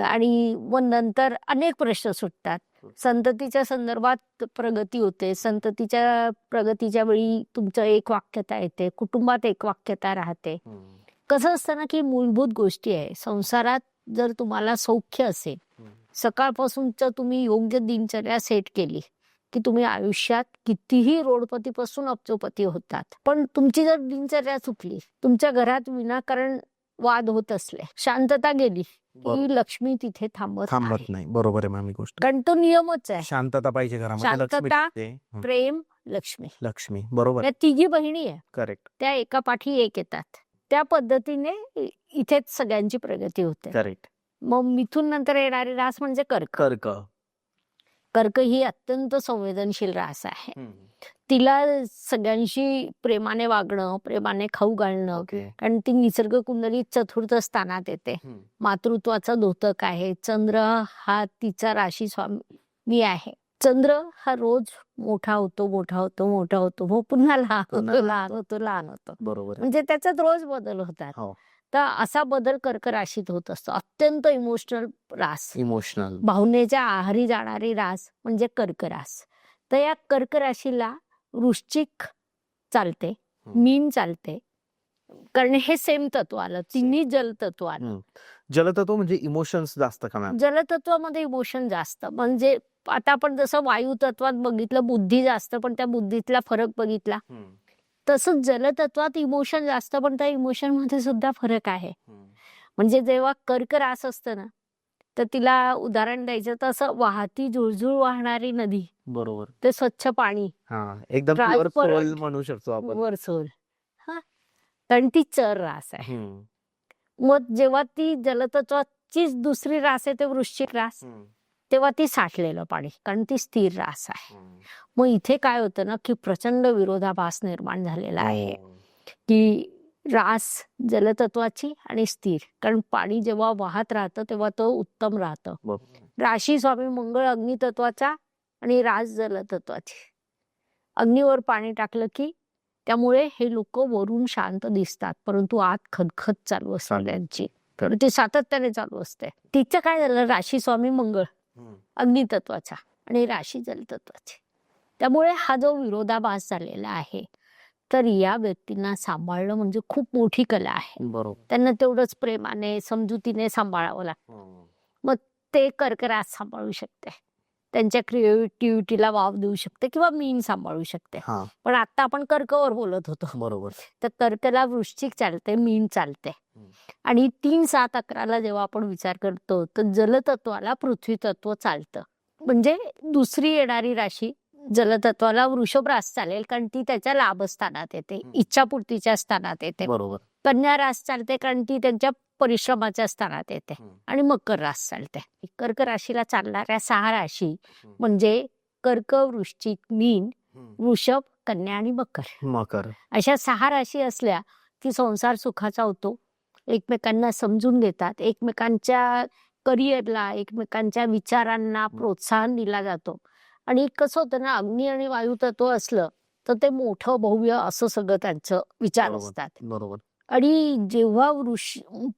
Speaker 2: आणि मग नंतर अनेक प्रश्न सुटतात. संततीच्या संदर्भात प्रगती होते, संततीच्या प्रगतीच्या वेळी तुमचं एक वाक्यता येते, कुटुंबात एक वाक्यता राहते. कसं असतं ना की मूलभूत गोष्टी आहे संसारात. जर तुम्हाला सौख्य असेल, सकाळपासूनच तुम्ही योग्य दिनचर्या सेट केली की तुम्ही आयुष्यात कितीही रोडपतीपासून अब्जोपती होतात. पण तुमची जर दिनचर्या चुकली, तुमच्या घरात विनाकारण वाद होत असले, शांतता गेली की लक्ष्मी तिथे थांबत
Speaker 1: थांबत नाही. बरोबर आहे मॅम ही गोष्ट.
Speaker 2: कारण तो नियमच आहे.
Speaker 1: शांतता पाहिजे घरामध्ये. लक्ष्मी
Speaker 2: शांतता,
Speaker 1: टिकते.
Speaker 2: प्रेम, लक्ष्मी.
Speaker 1: लक्ष्मी बरोबर.
Speaker 2: या तिघी बहिणी आहे,
Speaker 1: करेक्ट.
Speaker 2: त्या एका पाठी एक येतात. त्या पद्धतीने इथेच सगळ्यांची प्रगती होते.
Speaker 1: करेक्ट.
Speaker 2: मग मिथून नंतर येणारी रास म्हणजे कर्क.
Speaker 1: कर्क.
Speaker 2: कर्क ही अत्यंत संवेदनशील रास आहे. तिला सगळ्यांशी प्रेमाने वागणं, प्रेमाने खाऊ घालणं,
Speaker 1: ओके.
Speaker 2: कारण ती निसर्ग कुंडलीत चतुर्थ स्थानात येते. मातृत्वाचा द्योतक आहे. चंद्र हा तिचा राशी स्वामी आहे. चंद्र हा रोज मोठा होतो, मोठा होतो, मोठा होतो, मग पुन्हा लहान होतो, लहान होतो, लहान होतो.
Speaker 1: बरोबर.
Speaker 2: म्हणजे त्याच्यात रोज बदल होतात.
Speaker 1: हो.
Speaker 2: तर असा बदल कर्क राशीत होत असतो. अत्यंत इमोशनल रास,
Speaker 1: इमोशनल,
Speaker 2: भावनेच्या आहारी जाणारी रास म्हणजे कर्क रास. तर या कर्क राशीला वृश्चिक चालते, मीन चालते, कारण हे सेम तत्व आलं. तिन्ही जल तत्व आलं.
Speaker 1: जलतत्व म्हणजे इमोशन्स जास्त का मॅम?
Speaker 2: जलतत्वामध्ये इमोशन जास्त. म्हणजे आता आपण जसं वायू तत्वात बघितलं बुद्धी जास्त, पण त्या बुद्धीतला फरक बघितला, तसंच जलतत्वात इमोशन जास्त, पण त्या इमोशन मध्ये सुद्धा फरक आहे. म्हणजे जेव्हा कर्क रास असतं ना, तर तिला उदाहरण द्यायचं तर असं वाहती झुळझुळ वाहणारी नदी,
Speaker 1: बरोबर,
Speaker 2: ते स्वच्छ पाणी,
Speaker 1: एकदम प्युअर
Speaker 2: Transparent.
Speaker 1: सोल म्हणू शकतो आपण.
Speaker 2: वरसोल, हा, कारण ती चर रास आहे. मग जेव्हा ती जलतत्वाचीच दुसरी रास आहे ते वृश्चिक रास, तेव्हा ती साठलेलं पाणी, कारण ती स्थिर रास आहे. मग इथे काय होतं ना की प्रचंड विरोधाभास निर्माण झालेला आहे की रास जलतत्वाची आणि स्थिर, कारण पाणी जेव्हा वाहत राहतं तेव्हा तो उत्तम राहतं. राशी स्वामी मंगळ अग्नितत्वाचा आणि रास जलतत्वाची. अग्नीवर पाणी टाकलं की त्यामुळे हे लोक वरून शांत दिसतात, परंतु आत खदखद चालू असते त्यांची, तर ती सातत्याने चालू असते. तिचं काय झालं, राशी स्वामी मंगळ अग्नितत्वाचा आणि राशी जलतत्वाची, त्यामुळे हा जो विरोधाभास झालेला आहे, तर या व्यक्तींना सांभाळणं म्हणजे खूप मोठी कला आहे.
Speaker 1: बरोबर.
Speaker 2: त्यांना तेवढंच प्रेमाने समजुतीने सांभाळावं लागतं. मग ते कर्क रास सांभाळू शकते, त्यांच्या क्रिएटिव्हिटीला वाव देऊ शकते, किंवा मीन सांभाळू शकते. पण आता आपण कर्कवर बोलत होतो.
Speaker 1: बरोबर.
Speaker 2: तर कर्कला वृश्चिक चालते, मीन चालते. आणि 3, 7, 11ला जेव्हा आपण विचार करतो तर जलतत्वाला पृथ्वी तत्व चालतं. म्हणजे दुसरी येणारी राशी जलतत्वाला वृषभ रास चालेल, कारण ती त्याच्या लाभस्थानात येते, इच्छापूर्तीच्या स्थानात येते.
Speaker 1: बरोबर.
Speaker 2: कन्या रास चालते कारण ती त्यांच्या परिश्रमाच्या स्थानात येते. आणि मकर रास चालते. कर्क राशीला चालणाऱ्या 6 राशी म्हणजे कर्क, वृश्चिक, मीन, वृषभ, कन्या आणि मकर. अशा 6 राशी असल्या की संसार सुखाचा होतो. एकमेकांना समजून घेतात, एकमेकांच्या करिअरला, एकमेकांच्या विचारांना प्रोत्साहन दिला जातो. आणि कसं होतं ना, अग्नी आणि वायू तत्व असलं तर ते मोठं भव्य असं सगळं त्यांचं विचार असतात.
Speaker 1: बरोबर.
Speaker 2: आणि जेव्हा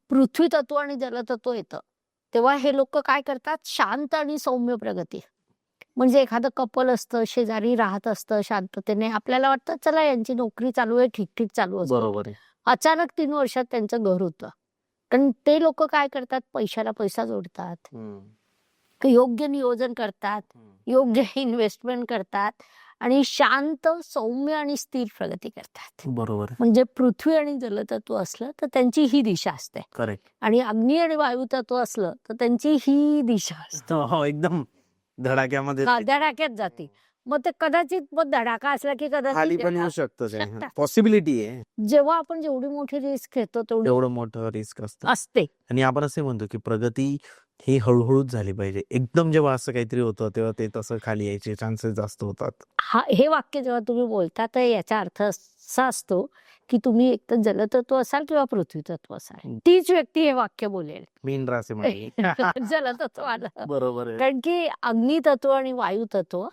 Speaker 2: पृथ्वी तत्व आणि जलतत्व येतं तेव्हा हे लोक काय करतात, शांत आणि सौम्य प्रगती. म्हणजे एखादं कपल असतं, शेजारी राहत असतं शांततेने, आपल्याला वाटतं चला यांची नोकरी चालू आहे, ठीक चालू असतं.
Speaker 1: बरोबर.
Speaker 2: अचानक 3 वर्षात त्यांचं घर होतं. कारण ते लोक काय करतात, पैशाला पैसा जोडतात, योग्य नियोजन करतात, योग्य इन्व्हेस्टमेंट करतात आणि शांत, सौम्य आणि स्थिर प्रगती करतात.
Speaker 1: बरोबर.
Speaker 2: म्हणजे पृथ्वी आणि जलतत्व असलं तर त्यांची ही दिशा असते.
Speaker 1: करेक्ट.
Speaker 2: आणि अग्नी आणि वायू तत्व असलं तर त्यांची ही दिशा असते.
Speaker 1: एकदम धडाक्यामध्ये
Speaker 2: धडाक्यात जाते. मग ते कदाचित मग धडाका असला की
Speaker 1: खाली पण येऊ
Speaker 2: कदाचित
Speaker 1: शकतं, पॉसिबिलिटी आहे.
Speaker 2: जेव्हा आपण जेवढी मोठी रिस्क घेतो
Speaker 1: तेवढं मोठं रिस्क
Speaker 2: असते.
Speaker 1: आणि आपण असे म्हणतो की प्रगती ही हळूहळूच झाली पाहिजे. एकदम जेव्हा असं काहीतरी होतं तेव्हा ते तसं खाली यायचे चान्सेस जास्त होतात.
Speaker 2: हे वाक्य जेव्हा तुम्ही बोलता तर याचा अर्थ असा असतो की तुम्ही एक तर जलतत्व असाल किंवा पृथ्वी तत्व असाल, तीच व्यक्ती हे वाक्य बोलेल.
Speaker 1: मीन राशीमध्ये
Speaker 2: जलतत्व आलं.
Speaker 1: बरोबर आहे.
Speaker 2: कारण की अग्नी तत्व आणि वायू तत्व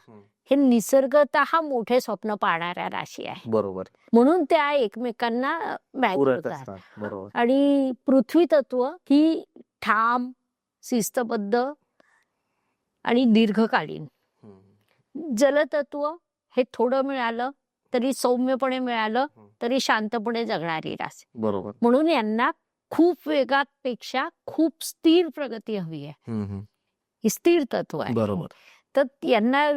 Speaker 2: हे निसर्गतः मोठे स्वप्न पाहणाऱ्या राशी आहे.
Speaker 1: बरोबर.
Speaker 2: म्हणून त्या एकमेकांना मॅच
Speaker 1: पूरक
Speaker 2: होतात.
Speaker 1: असतात. बरोबर.
Speaker 2: आणि पृथ्वी तत्व ही ठाम, शिस्तबद्ध आणि दीर्घकालीन. जलतत्व हे थोडं मिळालं तरी सौम्यपणे मिळालं तरी शांतपणे जगणारी रास.
Speaker 1: बरोबर.
Speaker 2: म्हणून यांना खूप वेगात पेक्षा खूप स्थिर प्रगती हवी आहे. ही स्थिर तत्व आहे.
Speaker 1: बरोबर.
Speaker 2: तर यांना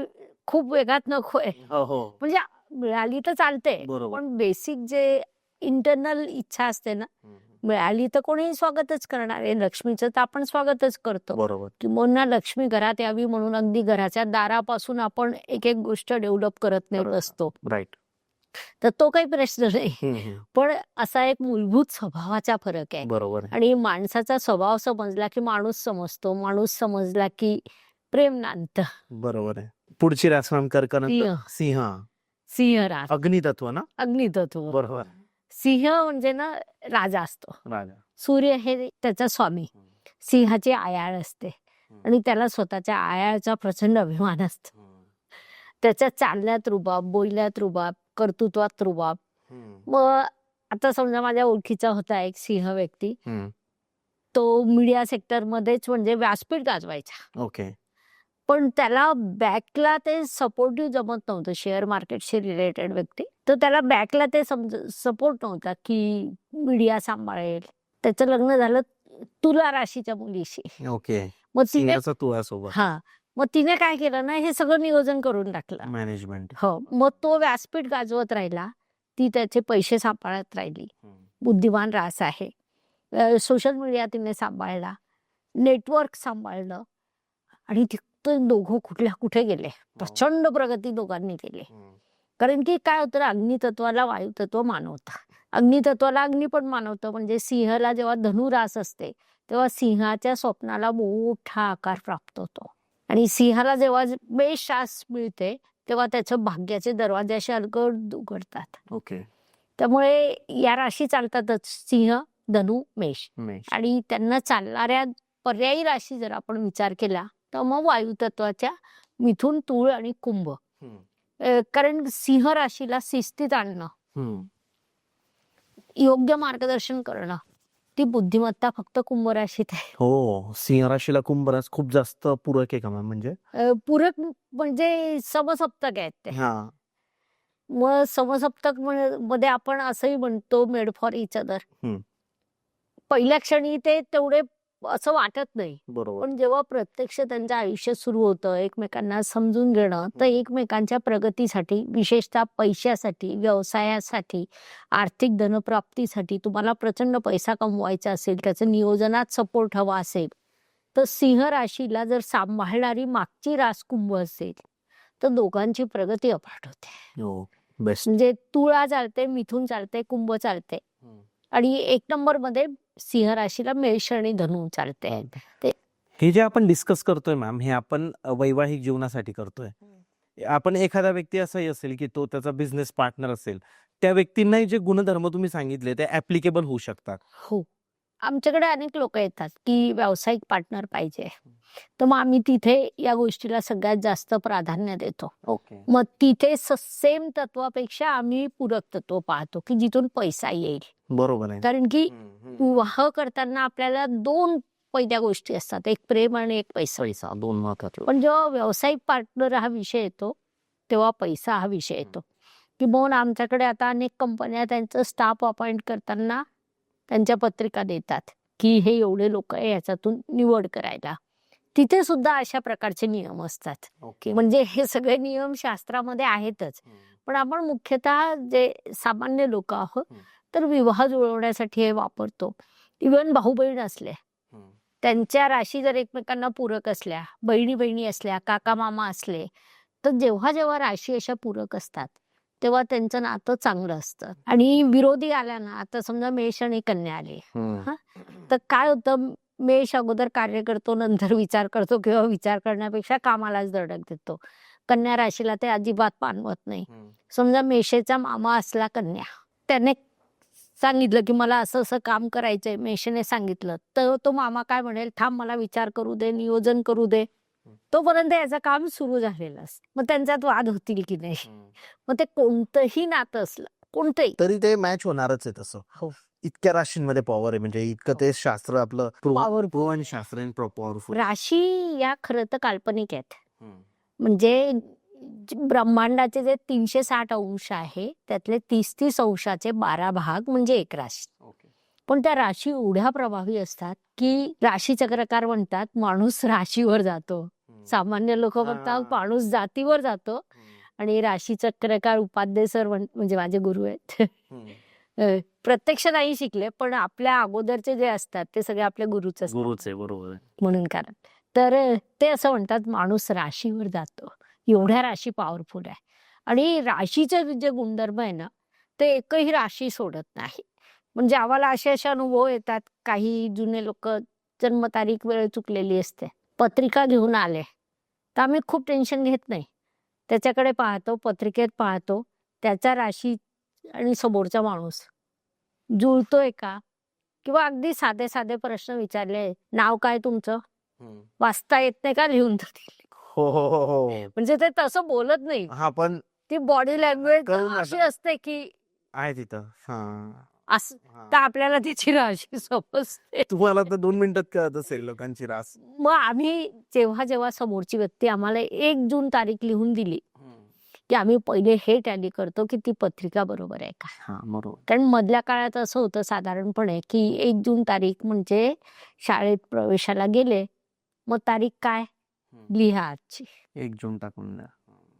Speaker 2: खूप वेगात नकोय.
Speaker 1: हो.
Speaker 2: म्हणजे मिळाली तर चालते,
Speaker 1: बरोबर.
Speaker 2: पण बेसिक जे इंटरनल इच्छा असते ना, मिळाली तर कोणीही स्वागतच करणार आहे. लक्ष्मीचं तर आपण स्वागतच करतो.
Speaker 1: बरोबर.
Speaker 2: किंवा लक्ष्मी घरात यावी म्हणून अगदी घराच्या दारापासून आपण एक एक गोष्ट डेव्हलप करत नेत असतो.
Speaker 1: राईट.
Speaker 2: तर तो काही प्रश्न नाही. पण असा एक मूलभूत स्वभावाचा फरक आहे.
Speaker 1: बरोबर.
Speaker 2: आणि माणसाचा स्वभाव समजला की माणूस समजतो, माणूस समजला की प्रेम नांदतं.
Speaker 1: बरोबर आहे. पुढची रास मॅम कर्क नंतर सिंह.
Speaker 2: सिंह रास,
Speaker 1: अग्नितत्व ना.
Speaker 2: अग्नितत्व.
Speaker 1: बरोबर.
Speaker 2: सिंह म्हणजे ना राजा असतो.
Speaker 1: राजा.
Speaker 2: सूर्य हे त्याचा स्वामी. सिंहाची आयाळ असते आणि त्याला स्वतःच्या आयाळचा प्रचंड अभिमान असतो. त्याच्या चालण्यात रुबाब, बोलण्यात रुबाब, कर्तृत्वात रुबाब. मग आता समजा माझ्या ओळखीचा होता एक सिंह व्यक्ती, तो मीडिया सेक्टर मध्येच म्हणजे व्यासपीठ गाजवायचा.
Speaker 1: ओके.
Speaker 2: पण त्याला बॅकला ते सपोर्टिव्ह जमत नव्हतं. शेअर मार्केटशी रिलेटेड व्यक्ती, तर त्याला बॅकला ते सपोर्ट नव्हता की मीडिया सांभाळेल. त्याचं लग्न झालं तुला राशीच्या मुलीशी.
Speaker 1: ओके.
Speaker 2: मग तिने
Speaker 1: सिंहाचा तुळ्यासोबत
Speaker 2: मग तिने काय केलं ना, हे सगळं नियोजन करून टाकलं.
Speaker 1: मॅनेजमेंट.
Speaker 2: हो. मग तो व्यासपीठ गाजवत राहिला, ती त्याचे पैसे सांभाळत राहिली. बुद्धिमान रास आहे. सोशल मीडिया तिने सांभाळला, नेटवर्क सांभाळलं आणि ते दोघं कुठल्या कुठे गेले. प्रचंड प्रगती दोघांनी केली. कारण की काय होतं, अग्नितत्वाला वायुतत्व मानवतं, अग्नितत्वाला अग्नी पण मानवतं. म्हणजे सिंहाला जेव्हा धनुरास असते तेव्हा सिंहाच्या स्वप्नाला मोठा आकार प्राप्त होतो. आणि सिंहाला जेव्हा मेष रास मिळते तेव्हा त्याच्या भाग्याचे दरवाजे असे अलगद उघडतात.
Speaker 1: ओके.
Speaker 2: त्यामुळे या राशी चालतातच, सिंह, धनु, मेष.
Speaker 1: मेष.
Speaker 2: आणि त्यांना चालणाऱ्या पर्यायी राशी जर आपण विचार केला तर मग वायुतत्वाच्या मिथुन, तूळ आणि कुंभ. कारण सिंह राशीला शिस्तीत आणणं, योग्य मार्गदर्शन करणं, ती बुद्धिमत्ता फक्त कुंभ राशीत आहे.
Speaker 1: हो. सिंह राशीला कुंभ रास खूप जास्त पूरक आहे का मॅम? म्हणजे
Speaker 2: पूरक म्हणजे समसप्तक आहेत ते. मग समसप्तक मध्ये आपण असंही म्हणतो मेड फॉर इच अदर. पहिल्या क्षणी ते तेवढे असं वाटत नाही,
Speaker 1: बरोबर.
Speaker 2: पण जेव्हा प्रत्यक्ष त्यांचं आयुष्य सुरू होतं, एकमेकांना समजून घेणं, तर एकमेकांच्या प्रगतीसाठी, विशेषतः पैशासाठी, व्यवसायासाठी, आर्थिक धनप्राप्तीसाठी, तुम्हाला प्रचंड पैसा कमवायचा असेल, त्याचं नियोजनात सपोर्ट हवा असेल, तर सिंह राशीला जर सांभाळणारी मागची रास कुंभ असेल तर दोघांची प्रगती अफाट होते.
Speaker 1: हो. बेस्ट.
Speaker 2: म्हणजे तुळा चालते, मिथुन चालते, कुंभ चालते आणि एक नंबर मध्ये सिंह राशीला मेष आणि धनु चालते.
Speaker 1: हे जे आपण डिस्कस करतोय मॅम, हे आपण वैवाहिक जीवनासाठी करतोय. आपण एखादा व्यक्ती असाही असेल की तो त्याचा बिझनेस पार्टनर असेल, त्या व्यक्तींनाही जे गुणधर्म तुम्ही सांगितले ते ऍप्लिकेबल होऊ शकतात.
Speaker 2: हो. आमच्याकडे अनेक लोक येतात की व्यावसायिक पार्टनर पाहिजे, तर मग आम्ही तिथे या गोष्टीला सगळ्यात जास्त प्राधान्य देतो.
Speaker 1: ओके.
Speaker 2: मग तिथे सेम तत्वापेक्षा आम्ही पूरक तत्व पाहतो की जिथून पैसा येईल.
Speaker 1: बरोबर आहे.
Speaker 2: कारण की विवाह करताना आपल्याला दोन पहिल्या गोष्टी असतात, एक प्रेम आणि एक पैसा.
Speaker 1: पैसा दोन महत्वाचे.
Speaker 2: पण जेव्हा व्यावसायिक पार्टनर हा विषय येतो तेव्हा पैसा हा विषय येतो. किंवा आमच्याकडे आता अनेक कंपन्या त्यांचं स्टाफ अपॉइंट करताना त्यांच्या पत्रिका देतात की हे एवढे लोक आहे, याच्यातून निवड करायला. तिथे सुद्धा अशा प्रकारचे नियम असतात.
Speaker 1: ओके.
Speaker 2: म्हणजे हे सगळे नियम शास्त्रामध्ये आहेतच, पण आपण मुख्यतः जे सामान्य लोक आहोत तर विवाह जुळवण्यासाठी हे वापरतो. इव्हन भाऊ बहीण असले, त्यांच्या राशी जर एकमेकांना पूरक असल्या, बहिणी बहिणी असल्या, काका मामा असले, तर जेव्हा जेव्हा राशी अशा पूरक असतात तेव्हा त्यांचं नातं चांगलं असतं. आणि विरोधी आल्या ना, आता समजा मेष आणि कन्या आले, तर काय होतं, मेष अगोदर कार्य करतो, नंतर विचार करतो किंवा विचार करण्यापेक्षा कामालाच धडक देतो. कन्या राशीला ते अजिबात पानवत नाही. समजा मेषेचा मामा असला कन्या, त्याने सांगितलं की मला असं असं काम करायचंय, मेषेने सांगितलं, तर तो मामा काय म्हणेल, थांब मला विचार करू दे, नियोजन करू दे, तोपर्यंत याचं काम सुरू झालेलं असतं. मग त्यांच्यात वाद होतील की नाही. मग ते कोणतंही नातं असलं, कोणतंही,
Speaker 1: तरी ते मॅच होणारच आहे तसं.
Speaker 2: हो.
Speaker 1: इतक्या राशींमध्ये पॉवर आहे, म्हणजे इतकं ते शास्त्र आपलं
Speaker 2: Powerful.
Speaker 1: प्रो शास्त्र पॉवरफुल.
Speaker 2: राशी या खरं तर काल्पनिक आहेत. म्हणजे ब्रह्मांडाचे जे 360 अंश आहे त्यातले 30 अंशाचे 12 भाग म्हणजे एक राशी. पण त्या राशी एवढ्या प्रभावी असतात की राशी चक्रकार म्हणतात माणूस राशीवर जातो. सामान्य लोक म्हणतात माणूस जातीवर जातो. आणि राशी चक्रकार उपाध्ये सर म्हणजे माझे गुरु आहेत. प्रत्यक्ष नाही शिकले पण आपल्या अगोदरचे जे असतात ते सगळे आपल्या गुरुच असतात.
Speaker 1: गुरुच आहे, बरोबर आहे.
Speaker 2: म्हणून कारण तर ते असं म्हणतात माणूस राशीवर जातो. एवढ्या राशी पॉवरफुल आहे. आणि राशीचे जे गुणधर्म आहे ना ते एकही राशी सोडत नाही. म्हणजे आम्हाला असे अनुभव येतात. काही जुने लोक जन्मतारीख वेळ चुकलेली असते, पत्रिका घेऊन आले तर आम्ही खूप टेन्शन घेत नाही. त्याच्याकडे पाहतो, पत्रिकेत पाहतो त्याचा राशी आणि समोरचा माणूस जुळतोय का. किंवा अगदी साधे साधे प्रश्न विचारले, नाव काय तुमचं, वाचता येत नाही का, लिहून
Speaker 1: हो हो हो हो.
Speaker 2: म्हणजे ते तसं बोलत नाही.
Speaker 1: हा पण
Speaker 2: ती बॉडी लँग्वेज
Speaker 1: कळून
Speaker 2: अशी
Speaker 1: जातं.
Speaker 2: असते की
Speaker 1: आहे तिथं.
Speaker 2: असं तर आपल्याला तिची राशी समजते.
Speaker 1: तुम्हाला तर 2 मिनिटात कळत असेल लोकांची रास.
Speaker 2: मग आम्ही जेव्हा जेव्हा समोरची व्यक्ती आम्हाला 1 जून तारीख लिहून दिली की आम्ही पहिले हे टॅली करतो की ती पत्रिका बरोबर आहे का.
Speaker 1: बरोबर.
Speaker 2: कारण मधल्या काळात असं होतं साधारणपणे की 1 जून तारीख म्हणजे शाळेत प्रवेशाला गेले मग तारीख काय, लिहा आजची.
Speaker 1: 1 जून टाकून द्या.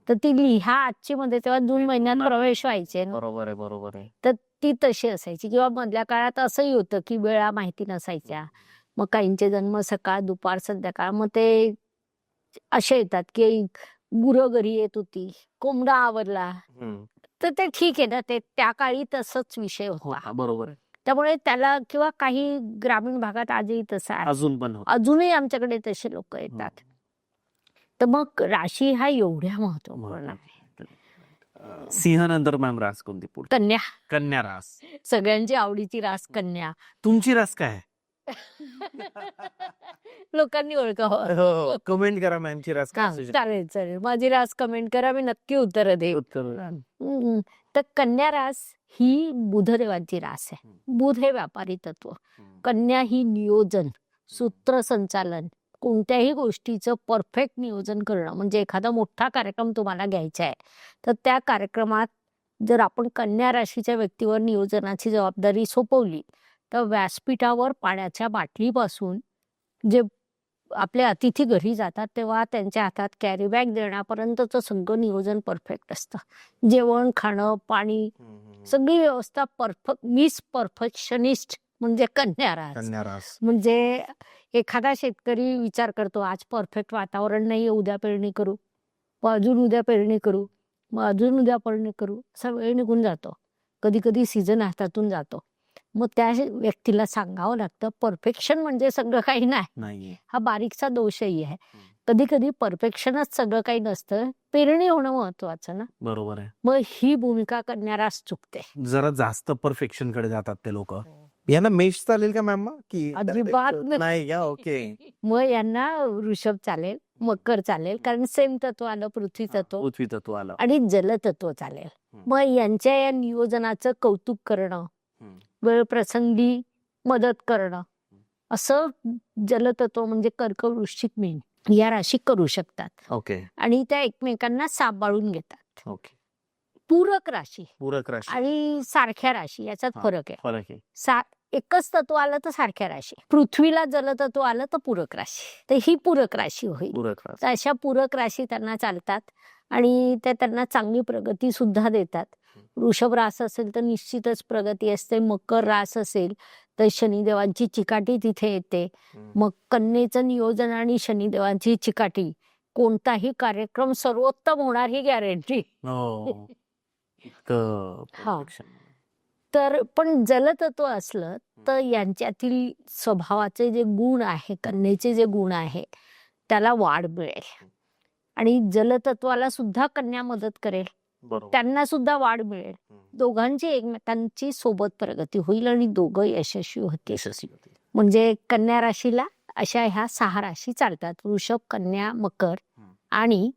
Speaker 2: तर ती लिहा आजची मध्ये तेव्हा जून महिन्यात प्रवेश व्हायचे ना.
Speaker 1: बरोबर आहे, बरोबर आहे.
Speaker 2: तर ती तशी असायची. किंवा मधल्या काळात असंही होतं की वेळा माहिती नसायच्या. मग काहींचे जन्म सकाळ, दुपार, संध्याकाळ. मग ते असे येतात की गुरं घरी येत होती, कोंबडा आवरला. तर ते ठीक आहे ना, ते त्या काळी तसंच विषय होता.
Speaker 1: बरोबर आहे.
Speaker 2: त्यामुळे त्याला किंवा काही ग्रामीण भागात आजही तसं आहे.
Speaker 1: अजून पण होतं.
Speaker 2: अजूनही आमच्याकडे तसे लोक येतात. तर मग राशी हा एवढ्या महत्वपूर्ण आहे.
Speaker 1: सिंह नंतर मॅम रास कोणती पुढे?
Speaker 2: कन्या.
Speaker 1: कन्या रास.
Speaker 2: सगळ्यांची आवडीची रास कन्या.
Speaker 1: तुमची रास काय आहे?
Speaker 2: लोकांनी ओळखावं.
Speaker 1: हो, कमेंट करा मॅमची रास काय असेल.
Speaker 2: चालेल चालेल, माझी रास कमेंट करा, मी नक्की उत्तर देईन. तर कन्या रास ही बुधदेवांची रास आहे. बुध हे व्यापारी तत्व, कन्या ही नियोजन, सूत्रसंचालन, कोणत्याही गोष्टीचं परफेक्ट नियोजन करणं. म्हणजे एखादा मोठा कार्यक्रम तुम्हाला घ्यायचा आहे तर त्या कार्यक्रमात जर आपण कन्या राशीच्या व्यक्तीवर नियोजनाची जबाबदारी सोपवली तर व्यासपीठावर पाण्याच्या बाटलीपासून जे आपले अतिथी घरी जातात तेव्हा त्यांच्या हातात कॅरी बॅग देण्यापर्यंतचं सगळं नियोजन परफेक्ट असतं. जेवण, खाणं, पाणी, सगळी व्यवस्था परफेक्ट. मिस परफेक्शनिस्ट म्हणजे कन्या रास.
Speaker 1: कन्या रास.
Speaker 2: म्हणजे एखादा शेतकरी विचार करतो आज परफेक्ट वातावरण नाही, उद्या पेरणी करू, मग अजून उद्या पेरणी करू, मग अजून उद्या पेरणी करू, असा वेळ निघून जातो. कधी कधी सीझन हातातून जातो. मग त्या व्यक्तीला सांगावं लागतं परफेक्शन म्हणजे सगळं काही नाही, हा बारीकसा दोषही आहे. कधी कधी परफेक्शनच सगळं काही नसतं, पेरणी होणं महत्वाचं ना.
Speaker 1: बरोबर आहे.
Speaker 2: मग ही भूमिका कन्या रास चुकते.
Speaker 1: जरा जास्त परफेक्शन कडे जातात ते लोक. यांना मेष चालेल का मॅम? की
Speaker 2: अजिबात
Speaker 1: नाही का? ओके.
Speaker 2: मग यांना वृषभ चालेल, मकर चालेल, कारण सेम तत्व आलं, पृथ्वी तत्व
Speaker 1: आलं
Speaker 2: आणि जल तत्व चालेल. मग यांच्या या नियोजनाचं कौतुक करणं, वेळ प्रसंगी मदत करणं, असं जलतत्व म्हणजे कर्क, वृश्चिक, मीन या राशी करू शकतात.
Speaker 1: ओके.
Speaker 2: आणि त्या एकमेकांना सांभाळून घेतात.
Speaker 1: ओके.
Speaker 2: पूरक राशी
Speaker 1: राशी
Speaker 2: आणि सारख्या राशी याच्यात फरक आहे.
Speaker 1: फरक आहे.
Speaker 2: एकच तत्व आलं तर सारख्या राशी, पृथ्वीला जलतत्व आलं तर पूरक राशी, तर ही पूरक राशी होईल. तर अशा पूरक राशी त्यांना चालतात आणि त्या त्यांना चांगली प्रगती सुद्धा देतात. वृषभ रास असेल तर निश्चितच प्रगती असते. मकर रास असेल तर शनिदेवांची चिकाटी तिथे येते. मग कन्येचं नियोजन आणि शनिदेवांची चिकाटी, कोणताही कार्यक्रम सर्वोत्तम होणार ही गॅरंटी. तर पण जलतत्व असलं तर यांच्यातील स्वभावाचे जे गुण आहे, कन्येचे जे गुण आहे त्याला वाढ मिळेल. आणि जलतत्वाला सुद्धा कन्या मदत करेल, त्यांना सुद्धा वाढ मिळेल. दोघांची एकमेकांची सोबत प्रगती होईल आणि दोघं यशस्वी होतील. म्हणजे कन्या राशीला अशा ह्या 6 राशी चालतात. वृषभ, कन्या, मकर
Speaker 1: हं.
Speaker 2: आणि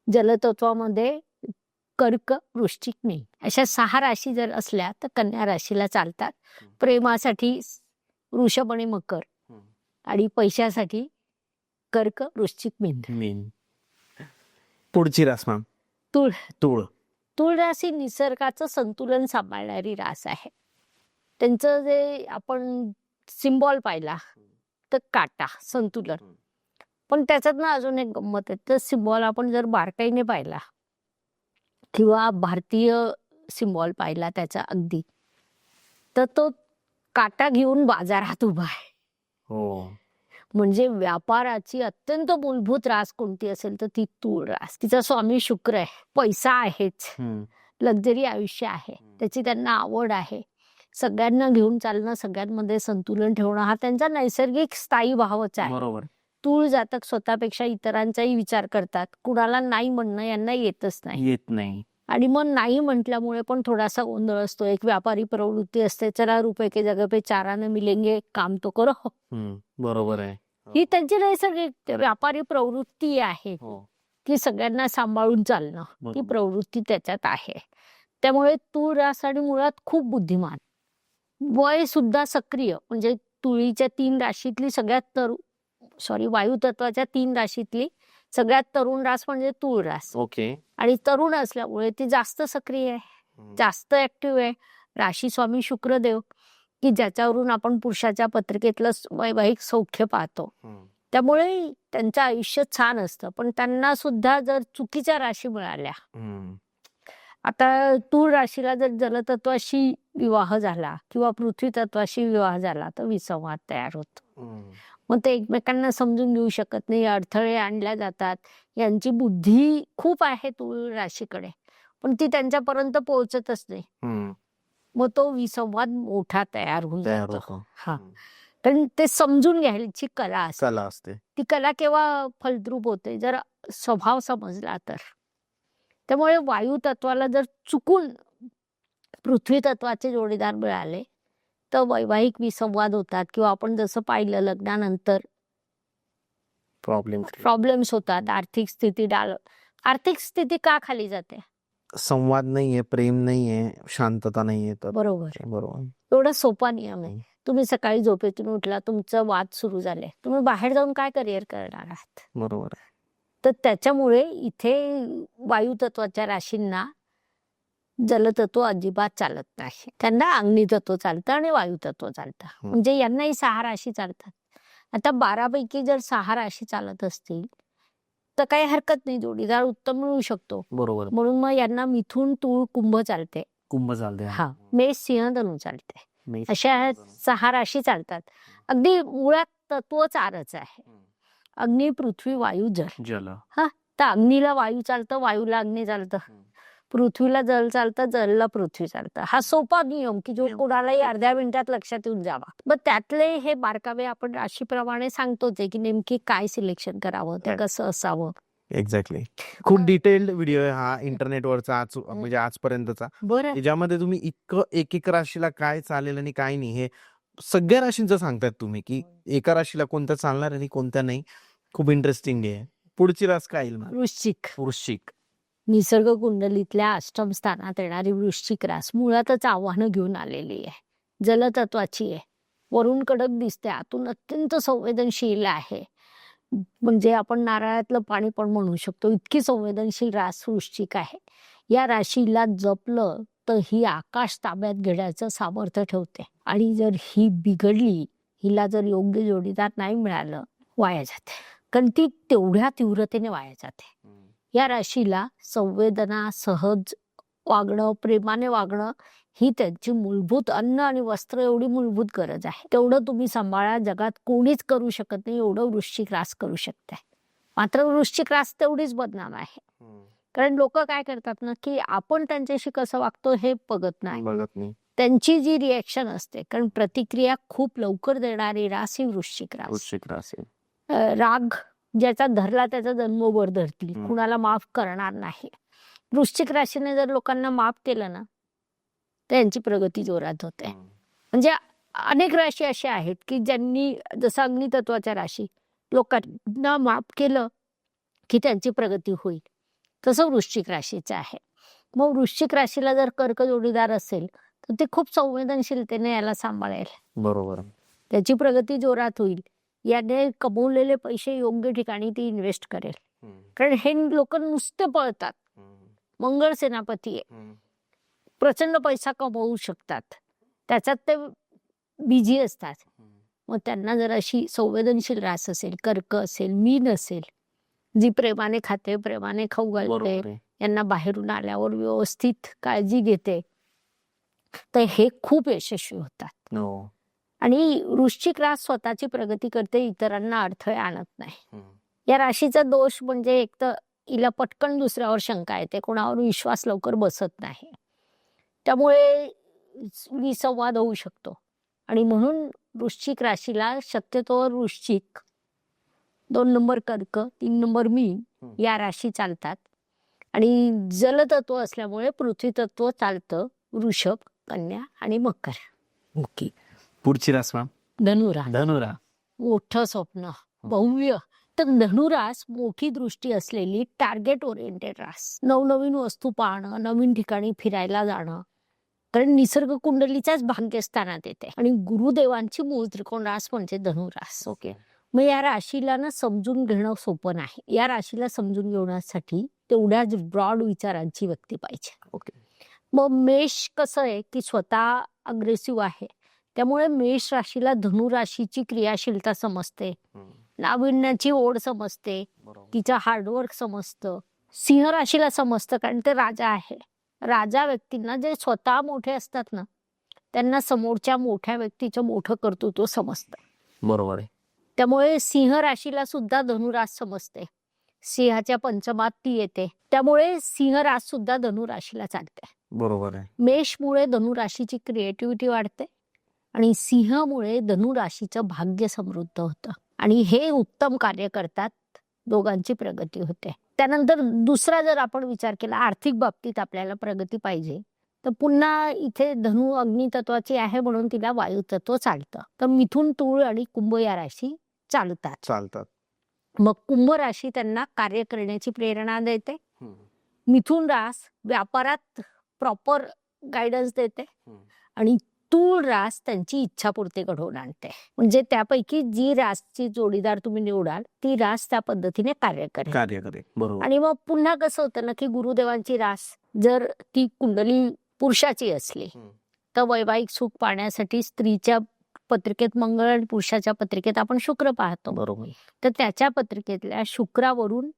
Speaker 2: जलतत्वामध्ये कर्क, वृश्चिक, मीन अशा 6 राशी जर असल्या तर कन्या राशीला चालतात.
Speaker 1: हं.
Speaker 2: प्रेमासाठी वृषभ आणि मकर
Speaker 1: हं.
Speaker 2: आणि पैशासाठी कर्क, वृश्चिक, मीन.
Speaker 1: मीन. पुढची रास मॅम.
Speaker 2: तूळ.
Speaker 1: तूळ.
Speaker 2: तूळ रास ही निसर्गाचं संतुलन सांभाळणारी रास आहे. त्यांचं जे आपण सिम्बॉल पाहिला तर काटा, संतुलन.
Speaker 1: हं.
Speaker 2: पण त्याच्यात ना अजून एक गंमत आहे. तर सिम्बॉल आपण जर बारकाईने पाहिला किंवा भारतीय सिम्बॉल पाहिला त्याचा अगदी, तर तो काटा घेऊन बाजारात उभा आहे.
Speaker 1: हो.
Speaker 2: म्हणजे व्यापाराची अत्यंत मूलभूत रास कोणती असेल तर ती तूळ रास. तिचा स्वामी शुक्र आहे, पैसा आहेच,
Speaker 1: हं.
Speaker 2: लक्झरी आयुष्य आहे, त्याची त्यांना आवड आहे, सगळ्यांना घेऊन चालणं, सगळ्यांमध्ये संतुलन ठेवणं हा त्यांचा नैसर्गिक स्थायी भावच आहे.
Speaker 1: बरोबर.
Speaker 2: तूळ जातक स्वतःपेक्षा इतरांचाही विचार करतात. कुणाला नाही म्हणणं यांना येतच नाही.
Speaker 1: येत नाही.
Speaker 2: आणि मग नाही म्हटल्यामुळे पण थोडासा गोंधळ असतो. एक व्यापारी प्रवृत्ती असते, चला रुपये के जगह पे 4 आने मिलेंगे, काम तो करो.
Speaker 1: हं. बरोबर आहे.
Speaker 2: ही त्यांची नैसर्गिक व्यापारी प्रवृत्ती आहे
Speaker 1: हो.
Speaker 2: की सगळ्यांना सांभाळून चालणं. ती
Speaker 1: बरोबर.
Speaker 2: प्रवृत्ती त्याच्यात आहे. त्यामुळे तूळ रास आणि मुळात खूप बुद्धिमान, वय सुद्धा सक्रिय. म्हणजे तुळीच्या 3 राशीतली सगळ्यात वायू तत्वाच्या 3 राशीतली सगळ्यात तरुण रास म्हणजे तूळ रास.
Speaker 1: ओके.
Speaker 2: आणि तरुण असल्यामुळे ती जास्त सक्रिय आहे,
Speaker 1: हं.
Speaker 2: जास्त ऍक्टिव्ह आहे. राशी स्वामी शुक्रदेव की ज्याच्यावरून आपण पुरुषाच्या पत्रिकेतलं वैवाहिक सौख्य पाहतो.
Speaker 1: हं.
Speaker 2: त्यामुळे त्यांचं आयुष्य छान असतं. पण त्यांना सुद्धा जर चुकीच्या राशी मिळाल्या,
Speaker 1: हं.
Speaker 2: आता तूळ राशीला जर जलतत्वाशी विवाह झाला किंवा पृथ्वी तत्वाशी विवाह झाला तर विसंवाद तयार होतो.
Speaker 1: हं.
Speaker 2: मग ते एकमेकांना समजून घेऊ शकत नाही, अडथळे आणल्या जातात. यांची बुद्धी खूप आहे तूळ राशीकडे, पण ती त्यांच्यापर्यंत पोहोचतच नाही.
Speaker 1: हं.
Speaker 2: मग तो विसंवाद मोठा तयार होऊन
Speaker 1: तयार
Speaker 2: जातो.
Speaker 1: होतो.
Speaker 2: हा,
Speaker 1: हं.
Speaker 2: कारण ते समजून घ्यायची कला असते.
Speaker 1: कला असते.
Speaker 2: ती कला केव्हा फलद्रूप होते जर स्वभाव समजला तर. त्यामुळे वायू तत्वाला जर चुकून पृथ्वी तत्वाचे जोडीदार मिळाले तर वैवाहिक विसंवाद होतात किंवा आपण जसं पाहिलं लग्नानंतर प्रॉब्लेम्स होतात. आर्थिक स्थिती का खाली जाते?
Speaker 1: संवाद नाहीये, प्रेम नाहीये, शांतता नाहीये. तर
Speaker 2: बरोबर.
Speaker 1: बरोबर.
Speaker 2: एवढा सोपा नियम आहे. तुम्ही सकाळी झोपेतून उठला, तुमचं वाद सुरू झाले, तुम्ही बाहेर जाऊन काय करिअर करणार आहात?
Speaker 1: बरोबर आहे.
Speaker 2: तर त्याच्यामुळे इथे वायू तत्वाच्या राशींना जलतत्व अजिबात चालत नाही. त्यांना अग्नी तत्व चालतं आणि वायू तत्व चालतं. म्हणजे यांनाही 6 राशी चालतात. आता 12 पैकी जर 6 राशी चालत असतील तर काही हरकत नाही, जोडीदार उत्तम मिळू शकतो.
Speaker 1: बरोबर.
Speaker 2: म्हणून मग यांना मिथुन, तूळ, कुंभ चालते.
Speaker 1: कुंभ चालते.
Speaker 2: हा, मेष, सिंह, धनु चालते.
Speaker 1: मेष.
Speaker 2: अशा 6 राशी चालतात. अगदी मुळात तत्व 4च आहे, अग्नी, पृथ्वी, वायू, जल.
Speaker 1: जल.
Speaker 2: तर अग्नीला वायू चालतं, वायूला अग्नी चालतं, पृथ्वीला जल चालतं, जलला पृथ्वी चालतं. हा सोपा नियम की जो कोणालाही अर्ध्या मिनिटात लक्षात येऊन जावा. मग त्यातले हे बारकावे आपण राशीप्रमाणे सांगतोच आहे की नेमकी काय सिलेक्शन करावं, ते कसं असावं.
Speaker 1: एक्झॅक्टली. खूप डिटेल्ड व्हिडिओ आहे हा इंटरनेटवरचा म्हणजे आजपर्यंतचा.
Speaker 2: बरं,
Speaker 1: ज्यामध्ये तुम्ही इतकं एक राशीला काय चालेल आणि काय नाही हे सगळ्या राशींचं सांगतायत तुम्ही की एका राशीला कोणत्या चालणार आणि कोणत्या नाही. खूप इंटरेस्टिंग आहे. पुढची रास काय येईल?
Speaker 2: वृश्चिक.
Speaker 1: वृश्चिक.
Speaker 2: निसर्ग कुंडलीतल्या 8म स्थानात येणारी वृश्चिक रास मुळातच आव्हानं घेऊन आलेली आहे. जलतत्वाची आहे, वरून कडक दिसते, आतून अत्यंत संवेदनशील आहे. म्हणजे आपण नारळातलं पाणी पण म्हणू शकतो, इतकी संवेदनशील रास वृश्चिक आहे. या राशीला जपलं तर ही आकाश ताब्यात घेण्याचं सामर्थ्य ठेवते. आणि जर ही बिघडली, हिला जर योग्य जोडीदार नाही मिळालं, वाया जाते. कारण ती तेवढ्या तीव्रतेने वाया जाते. या राशीला संवेदना, सहज वागणं, प्रेमाने वागणं ही त्यांची मूलभूत, अन्न आणि वस्त्र एवढी मूलभूत गरज आहे. तेवढं तुम्ही सांभाळा, जगात कोणीच करू शकत नाही एवढं वृश्चिक रास करू शकते. मात्र वृश्चिक रास तेवढीच बदनाम आहे. कारण लोक काय करतात ना की आपण त्यांच्याशी कसं वागतो हे बघत नाही. त्यांची जी रिएक्शन असते, कारण प्रतिक्रिया खूप लवकर देणारी रास ही वृश्चिक रास. राग ज्याचा धरला त्याचा जन्मभर धरतील, कुणाला माफ करणार नाही. वृश्चिक राशीने जर लोकांना माफ केलं ना तर यांची प्रगती जोरात होते. म्हणजे अनेक राशी अशा आहेत की ज्यांनी जसं अग्नितत्वाच्या राशी लोकांना माफ केलं की त्यांची प्रगती होईल, तसं वृश्चिक राशीचं आहे. मग वृश्चिक राशीला जर कर्क जोडीदार असेल तर ते खूप संवेदनशीलतेने याला सांभाळेल,
Speaker 1: बरोबर.
Speaker 2: त्याची प्रगती जोरात होईल, याने कमवलेले पैसे योग्य ठिकाणी ती इन्व्हेस्ट करेल. कारण हे लोक नुसते पळतात, मंगळ सेनापती आहे, प्रचंड पैसा कमवू शकतात, त्याच्यात ते बिझी असतात. मग त्यांना जर अशी संवेदनशील रास असेल, कर्क असेल, मीन असेल, जी प्रेमाने खाते, प्रेमाने खाऊ घालते,
Speaker 1: बरोबर आहे.
Speaker 2: यांना बाहेरून आल्यावर व्यवस्थित काळजी घेते, तर हे खूप यशस्वी होतात.
Speaker 1: हो.
Speaker 2: आणि वृश्चिक रास स्वतःची प्रगती करते, इतरांना अडथळे आणत नाही. या राशीचा दोष म्हणजे एक तर हिला पटकन दुसऱ्यावर शंका येते, कोणावर विश्वास लवकर बसत नाही, त्यामुळे विसंवाद होऊ शकतो. आणि म्हणून वृश्चिक राशीला शक्यतोवर वृश्चिक, 2 नंबर कर्क, 3 नंबर मीन या राशी चालतात. आणि जलतत्व असल्यामुळे पृथ्वी तत्व चालतं वृषभ, कन्या आणि मकर.
Speaker 1: ओके. पुढची रास मॅम.
Speaker 2: धनुरास.
Speaker 1: धनुरा.
Speaker 2: मोठं स्वप्न, भव्य. तर धनुरास मोठी दृष्टी असलेली टार्गेट ओरिएंटेड रास. नवनवीन वस्तू पाहणं, नवीन ठिकाणी फिरायला जाणं, कारण निसर्ग कुंडलीच्याच भाग्यस्थानात येते. आणि गुरुदेवांची मूळ त्रिकोण रास म्हणजे धनुरास.
Speaker 1: ओके.
Speaker 2: मग या राशीला ना समजून घेणं सोपं नाही. या राशीला समजून घेण्यासाठी तेवढ्याच ब्रॉड विचारांची व्यक्ती पाहिजे.
Speaker 1: ओके.
Speaker 2: मग मेष कसं आहे की स्वतः अग्रेसिव्ह आहे, त्यामुळे मेष राशीला धनु राशीची क्रियाशीलता समजते, नाविन्याची ओढ समजते, तिचं हार्डवर्क समजतं. सिंह राशीला समजतं कारण ते राजा आहे. राजा व्यक्तींना जे स्वतः मोठे असतात ना, त्यांना समोरच्या मोठ्या व्यक्तीचं मोठं कर्तृत्व समजतं.
Speaker 1: बरोबर आहे.
Speaker 2: त्यामुळे सिंह राशीला सुद्धा धनुरास समजते, सिंहाच्या पंचमात ती येते, त्यामुळे सिंह रास सुद्धा धनुराशीला चालते.
Speaker 1: बरोबर आहे.
Speaker 2: मेषमुळे धनुराशीची क्रिएटिव्हिटी वाढते आणि सिंहमुळे धनुराशीचं भाग्य समृद्ध होतं आणि हे उत्तम कार्य करतात, दोघांची प्रगती होते. त्यानंतर दुसरा जर आपण विचार केला, आर्थिक बाबतीत आपल्याला प्रगती पाहिजे, तर पुन्हा इथे धनु अग्नितत्वाची आहे म्हणून तिला वायुतत्व चालतं. तर मिथुन, तूळ आणि कुंभ या राशी चालतात. मग कुंभ राशी त्यांना कार्य करण्याची प्रेरणा देते, मिथुन रास व्यापारात प्रॉपर गायडन्स देते आणि तूळ रास त्यांची इच्छापूर्ती घडवून आणते. म्हणजे त्यापैकी जी रासची जोडीदार तुम्ही निवडाल ती रास त्या पद्धतीने कार्य करेल.
Speaker 1: बरोबर.
Speaker 2: आणि मग पुन्हा कसं होतं ना की गुरुदेवांची रास जर ती कुंडली पुरुषाची असली तर वैवाहिक सुख पाहण्यासाठी स्त्रीच्या पत्रिकेत मंगळ आणि पुरुषाच्या पत्रिकेत आपण शुक्र पाहतो.
Speaker 1: बरोबर.
Speaker 2: तर त्याच्या पत्रिकेतल्या शुक्रावरून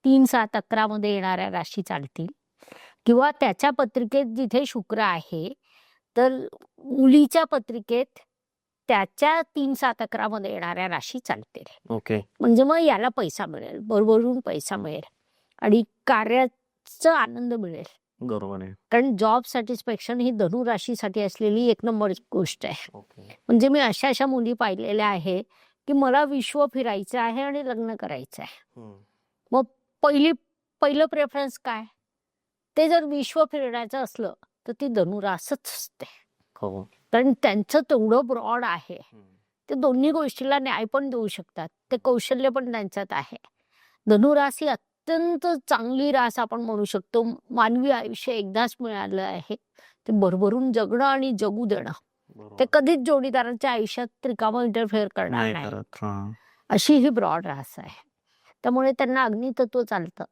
Speaker 2: 3, 7, 11 मध्ये येणाऱ्या राशी चालतील, किंवा त्याच्या पत्रिकेत जिथे शुक्र आहे तर मुलीच्या पत्रिकेत त्याच्या 3, 7, 11 मध्ये येणाऱ्या राशी चालतील.
Speaker 1: ओके.
Speaker 2: म्हणजे मग याला पैसा मिळेल, भरभरून पैसा मिळेल आणि कार्याचा आनंद मिळेल.
Speaker 1: बरोबर आहे.
Speaker 2: कारण जॉब सॅटिस्फॅक्शन ही धनु राशीसाठी असलेली 1 नंबर गोष्ट आहे.
Speaker 1: ओके.
Speaker 2: म्हणजे मी अशा मुली पाहिलेल्या आहे की मला विश्व फिरायचं आहे आणि लग्न करायचं आहे. मग पहिलं प्रेफरन्स काय, ते जर विश्व फिरण्याचं असलं तर ती धनुरासच असते.
Speaker 1: हो.
Speaker 2: कारण त्यांचं तेवढं ब्रॉड आहे, ते दोन्ही गोष्टीला न्याय पण देऊ शकतात, ते कौशल्य पण त्यांच्यात आहे. धनुरास ही अत्यंत चांगली रास आपण म्हणू शकतो. मानवी आयुष्य एकदाच मिळालं आहे, ते भरभरून जगणं आणि जगू देणं. ते कधीच जोडीदारांच्या आयुष्यात रिकामं इंटरफेअर करणार नाही, अशी ही ब्रॉड रास आहे. त्यामुळे त्यांना अग्नितत्व चालतं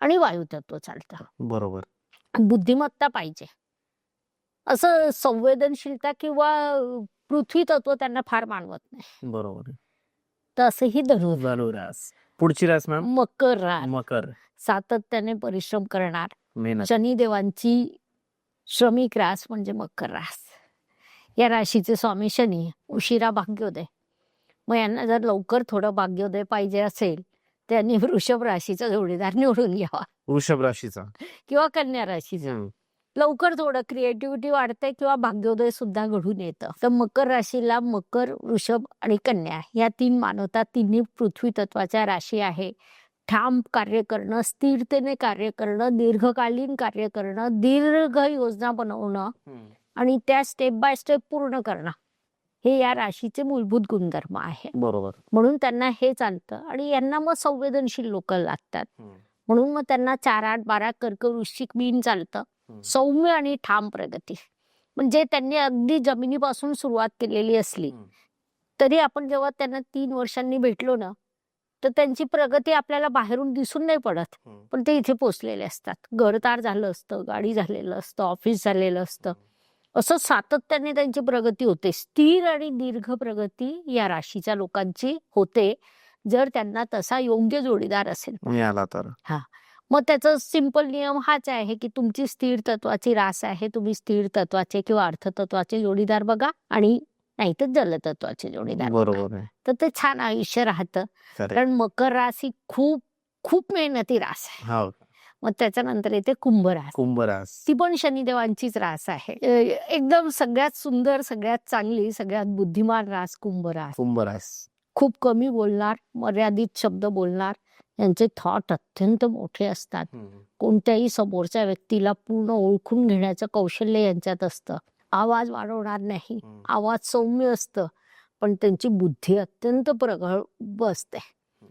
Speaker 2: आणि वायुतत्व चालतं.
Speaker 1: बरोबर.
Speaker 2: बुद्धिमत्ता पाहिजे, असं संवेदनशीलता किंवा पृथ्वी तत्व त्यांना फार मानवत नाही.
Speaker 1: बरोबर.
Speaker 2: तर असंही
Speaker 1: धनुरास. पुढची रास मॅम.
Speaker 2: मकर रास.
Speaker 1: मकर.
Speaker 2: सातत्याने परिश्रम करणार,
Speaker 1: मेहनत.
Speaker 2: शनिदेवांची श्रमिक रास म्हणजे मकर रास. या राशीचे स्वामी शनी, उशिरा भाग्योदय. मग यांना जर लवकर थोडं भाग्योदय पाहिजे असेल त्यांनी वृषभ राशीचा जोडीदार निवडून घ्यावा,
Speaker 1: वृषभ राशीचा
Speaker 2: किंवा कन्या राशीचा. लवकर थोडं क्रिएटिव्हिटी वाढते किंवा भाग्योदय सुद्धा घडून येतं. तर मकर राशीला मकर, वृषभ आणि कन्या या 3 मानवता, तिन्ही पृथ्वी तत्वाच्या राशी आहे. ठाम कार्य करणं, स्थिरतेने कार्य करणं, दीर्घकालीन कार्य करणं, दीर्घ योजना बनवणं, आणि त्या स्टेप बाय स्टेप पूर्ण करणं हे या राशीचे मूलभूत गुणधर्म आहे.
Speaker 1: बरोबर.
Speaker 2: म्हणून त्यांना हे चालतं आणि यांना मग संवेदनशील लोक लागतात. म्हणून मग त्यांना 4, 8, 12 कर्क वृश्चिक मीन चालतं. सौम्य आणि ठाम प्रगती. म्हणजे त्यांनी अगदी जमिनीपासून सुरुवात केलेली असली तरी आपण जेव्हा त्यांना 3 वर्षांनी भेटलो ना तर त्यांची प्रगती आपल्याला बाहेरून दिसून नाही पडत, पण ते इथे पोचलेले असतात. घरदार झालं असतं, गाडी झालेलं असतं, ऑफिस झालेलं असतं. असं सातत्याने त्यांची प्रगती होते. स्थिर आणि दीर्घ प्रगती या राशीच्या लोकांची होते जर त्यांना तसा योग्य जोडीदार असेल.
Speaker 1: मिळाला तर.
Speaker 2: मग त्याचा सिंपल नियम हाच आहे की तुमची स्थिर तत्वाची रास आहे, तुम्ही स्थिर तत्वाचे किंवा अर्थतत्वाचे जोडीदार बघा आणि नाहीतर जलतत्वाचे जोडीदार बघा.
Speaker 1: बरोबर आहे.
Speaker 2: तर ते छान आयुष्य राहतं. कारण मकर रास ही खूप खूप मेहनती रास आहे.
Speaker 1: हो.
Speaker 2: मग त्याच्यानंतर येते कुंभ रास.
Speaker 1: कुंभ रास.
Speaker 2: ती पण शनिदेवांचीच रास आहे. एकदम सगळ्यात सुंदर, सगळ्यात चांगली, सगळ्यात बुद्धिमान रास कुंभ रास.
Speaker 1: कुंभ रास.
Speaker 2: खूप कमी बोलणार, मर्यादित शब्द बोलणार. यांचे थॉट अत्यंत मोठे असतात. कोणत्याही समोरच्या व्यक्तीला पूर्ण ओळखून घेण्याचं कौशल्य यांच्यात असतं. आवाज वाढवणार नाही, आवाज सौम्य असतं, पण त्यांची बुद्धी अत्यंत प्रगल्भ असते.